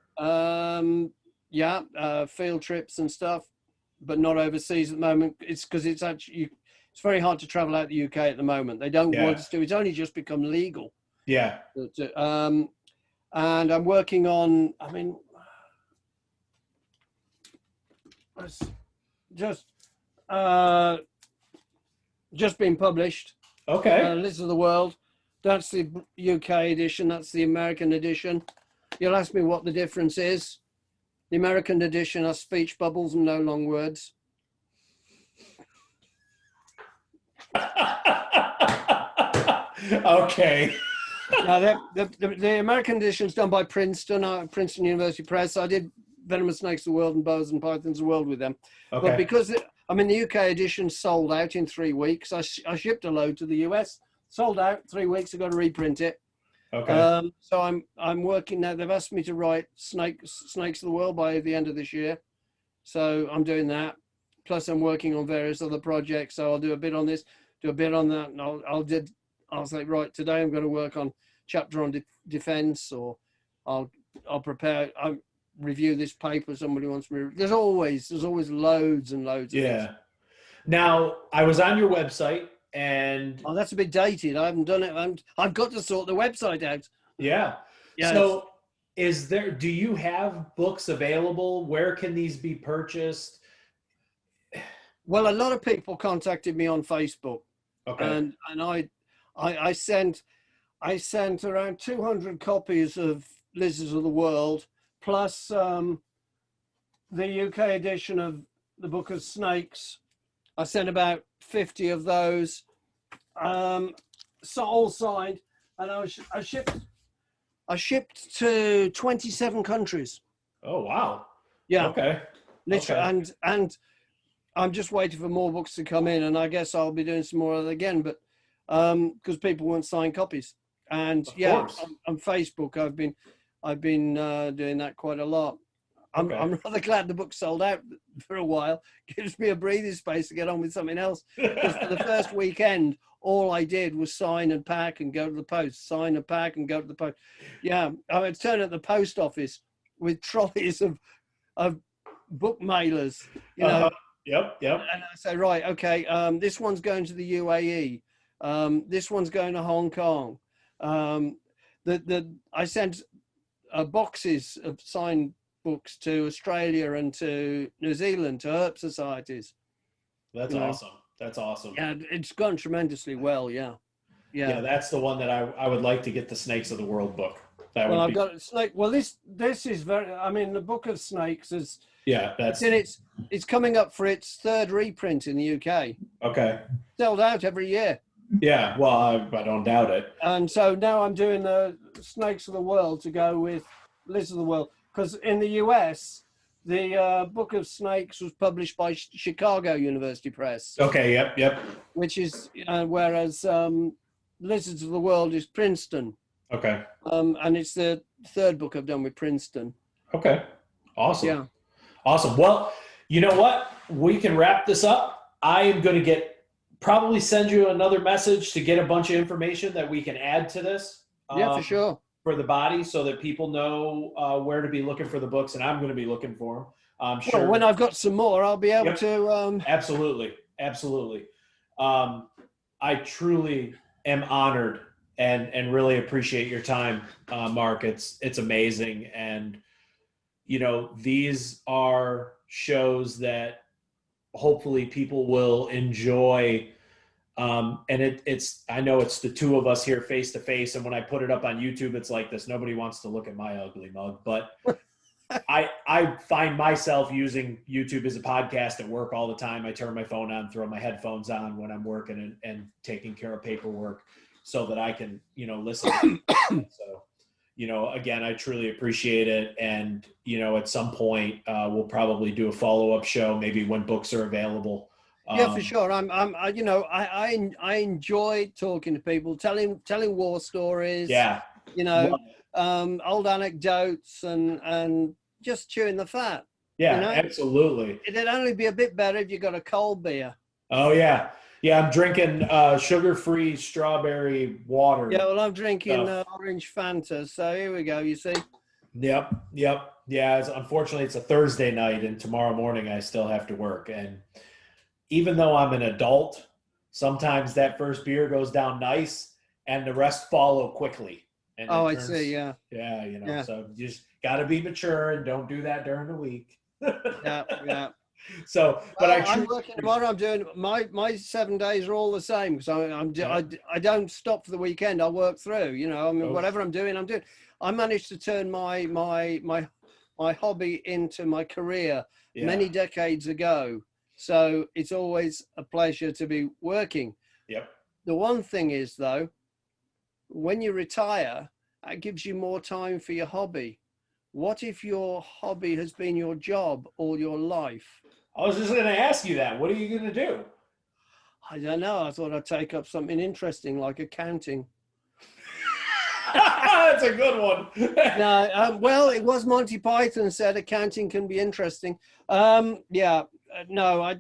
Yeah, field trips and stuff, but not overseas at the moment. It's because it's actually, it's very hard to travel out the UK at the moment. They don't want us to. It's only just become legal. Yeah. And I'm working on, I mean, just been published. Okay. Lizards of the World. That's the UK edition. That's the American edition. You'll ask me what the difference is. The American edition are speech bubbles and no long words. Okay. Now, the American edition is done by Princeton, Princeton University Press. I did Venomous Snakes of the World and Boas and Pythons of the World with them. Okay. But because the UK edition sold out in 3 weeks, I shipped a load to the US. Sold out 3 weeks. I got to reprint it. Okay. So I'm working now. They've asked me to write Snakes of the World by the end of this year. So I'm doing that. Plus I'm working on various other projects. So I'll do a bit on this, do a bit on that, and I'll say, right, today I'm going to work on chapter on defense, or I'll review this paper somebody wants me to. There's always loads and loads. Yeah. Now, I was on your website, and that's a bit dated. I haven't done it. I've got to sort the website out. Yeah. So do you have books available? Where can these be purchased? Well, a lot of people contacted me on Facebook. Okay. And I sent around 200 copies of Lizards of the World, plus the UK edition of the Book of Snakes. I sent about 50 of those, so all signed, and I shipped to 27 countries. Oh wow! Yeah. Okay. Literally, and I'm just waiting for more books to come in, and I guess I'll be doing some more of it again, but because people won't sign copies, and on Facebook I've been doing that quite a lot. I'm rather glad the book sold out for a while. Gives me a breathing space to get on with something else. Because for the first weekend, all I did was sign and pack and go to the post. Sign and pack and go to the post. Yeah, I would turn at the post office with trolleys of book mailers. You know. Yep. And I say, right, okay, this one's going to the UAE. This one's going to Hong Kong. I sent boxes of signed books to Australia and to New Zealand, to herp societies. That's awesome. That's awesome. Yeah, it's gone tremendously well. Yeah. That's the one that I would like to get, the Snakes of the World book. I've got a snake. Well, this is very. I mean, the Book of Snakes is. Yeah, it's coming up for its 3rd reprint in the UK. Okay. Sold out every year. Yeah, well, I don't doubt it. And so now I'm doing the Snakes of the World to go with Lizards of the World. Because in the US, the Book of Snakes was published by Chicago University Press. Okay, yep. Which is, whereas Lizards of the World is Princeton. Okay. And it's the 3rd book I've done with Princeton. Okay, awesome. Yeah. Awesome. Well, you know what? We can wrap this up. I am going to probably send you another message to get a bunch of information that we can add to this. Yeah, for sure. For the body, so that people know where to be looking for the books, and I'm going to be looking for them. I'm sure. Well, when I've got some more, I'll be able to. Absolutely. I truly am honored and really appreciate your time, Mark. It's amazing, and these are shows that hopefully people will enjoy. And I know it's the two of us here face to face. And when I put it up on YouTube, it's like this. Nobody wants to look at my ugly mug, but I find myself using YouTube as a podcast at work all the time. I turn my phone on, throw my headphones on when I'm working and taking care of paperwork so that I can, listen. So again, I truly appreciate it. And, at some point, we'll probably do a follow-up show, maybe when books are available. Yeah, for sure. I enjoy talking to people, telling war stories. Yeah. Old anecdotes and just chewing the fat. Yeah, absolutely. It'd only be a bit better if you got a cold beer. Oh yeah. Yeah, I'm drinking sugar-free strawberry water. Yeah, well, I'm drinking orange Fanta. So here we go. You see. Yep. Yeah, unfortunately, it's a Thursday night, and tomorrow morning I still have to work. And even though I'm an adult, sometimes that first beer goes down nice, and the rest follow quickly. And I see. Yeah. Yeah, so you just got to be mature and don't do that during the week. Yeah. So, but I'm working tomorrow. I'm doing my 7 days are all the same. So I don't stop for the weekend. I work through. Whatever I'm doing, I'm doing. I managed to turn my hobby into my career many decades ago. So it's always a pleasure to be working. Yep. The one thing is though, when you retire, that gives you more time for your hobby. What if your hobby has been your job all your life? I was just going to ask you that. What are you going to do? I don't know. I thought I'd take up something interesting like accounting. That's a good one. No, well, it was Monty Python said accounting can be interesting. No, I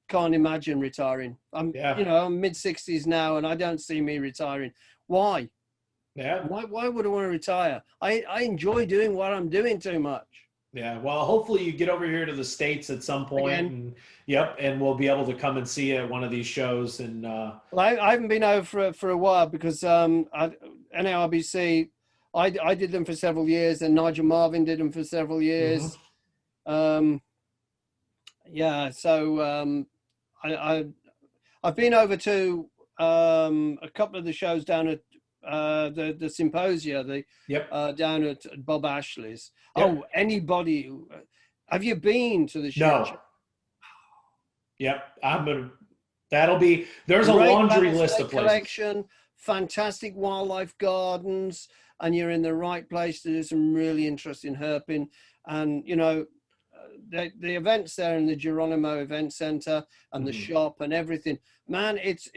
can't imagine retiring. I'm mid-60s now, and I don't see me retiring. Why? Yeah. Why would I want to retire? I enjoy doing what I'm doing too much. Yeah. Well, hopefully you get over here to the States at some point. And we'll be able to come and see you at one of these shows. And well, I haven't been over for a while because NARBC, I did them for several years, and Nigel Marvin did them for several years. Mm-hmm. I've been over to a couple of the shows down at the symposia, down at Bob Ashley's. Yep. Oh, anybody? Have you been to the show? No. Yep, there's a laundry list of places. Collection, fantastic wildlife gardens, and you're in the right place to do some really interesting herping. And the events there in the Geronimo Event Center and the shop and everything, man, it's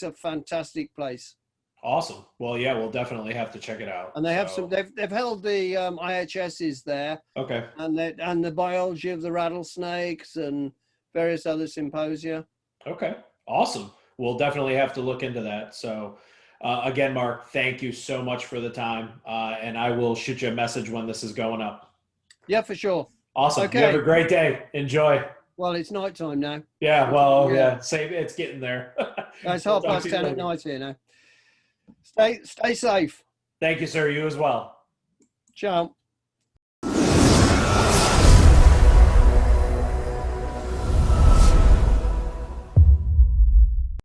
a fantastic place. Awesome. Well, yeah, we'll definitely have to check it out. And they have they've held the IHSs there. Okay. And the biology of the rattlesnakes and various other symposia. Okay. Awesome. We'll definitely have to look into that. So again, Mark, thank you so much for the time. And I will shoot you a message when this is going up. Yeah, for sure. Awesome. Okay. You have a great day. Enjoy. Well, it's nighttime now. Yeah, well, yeah. It's getting there. It's 10:30 at night here now. Stay safe. Thank you, sir. You as well. Ciao.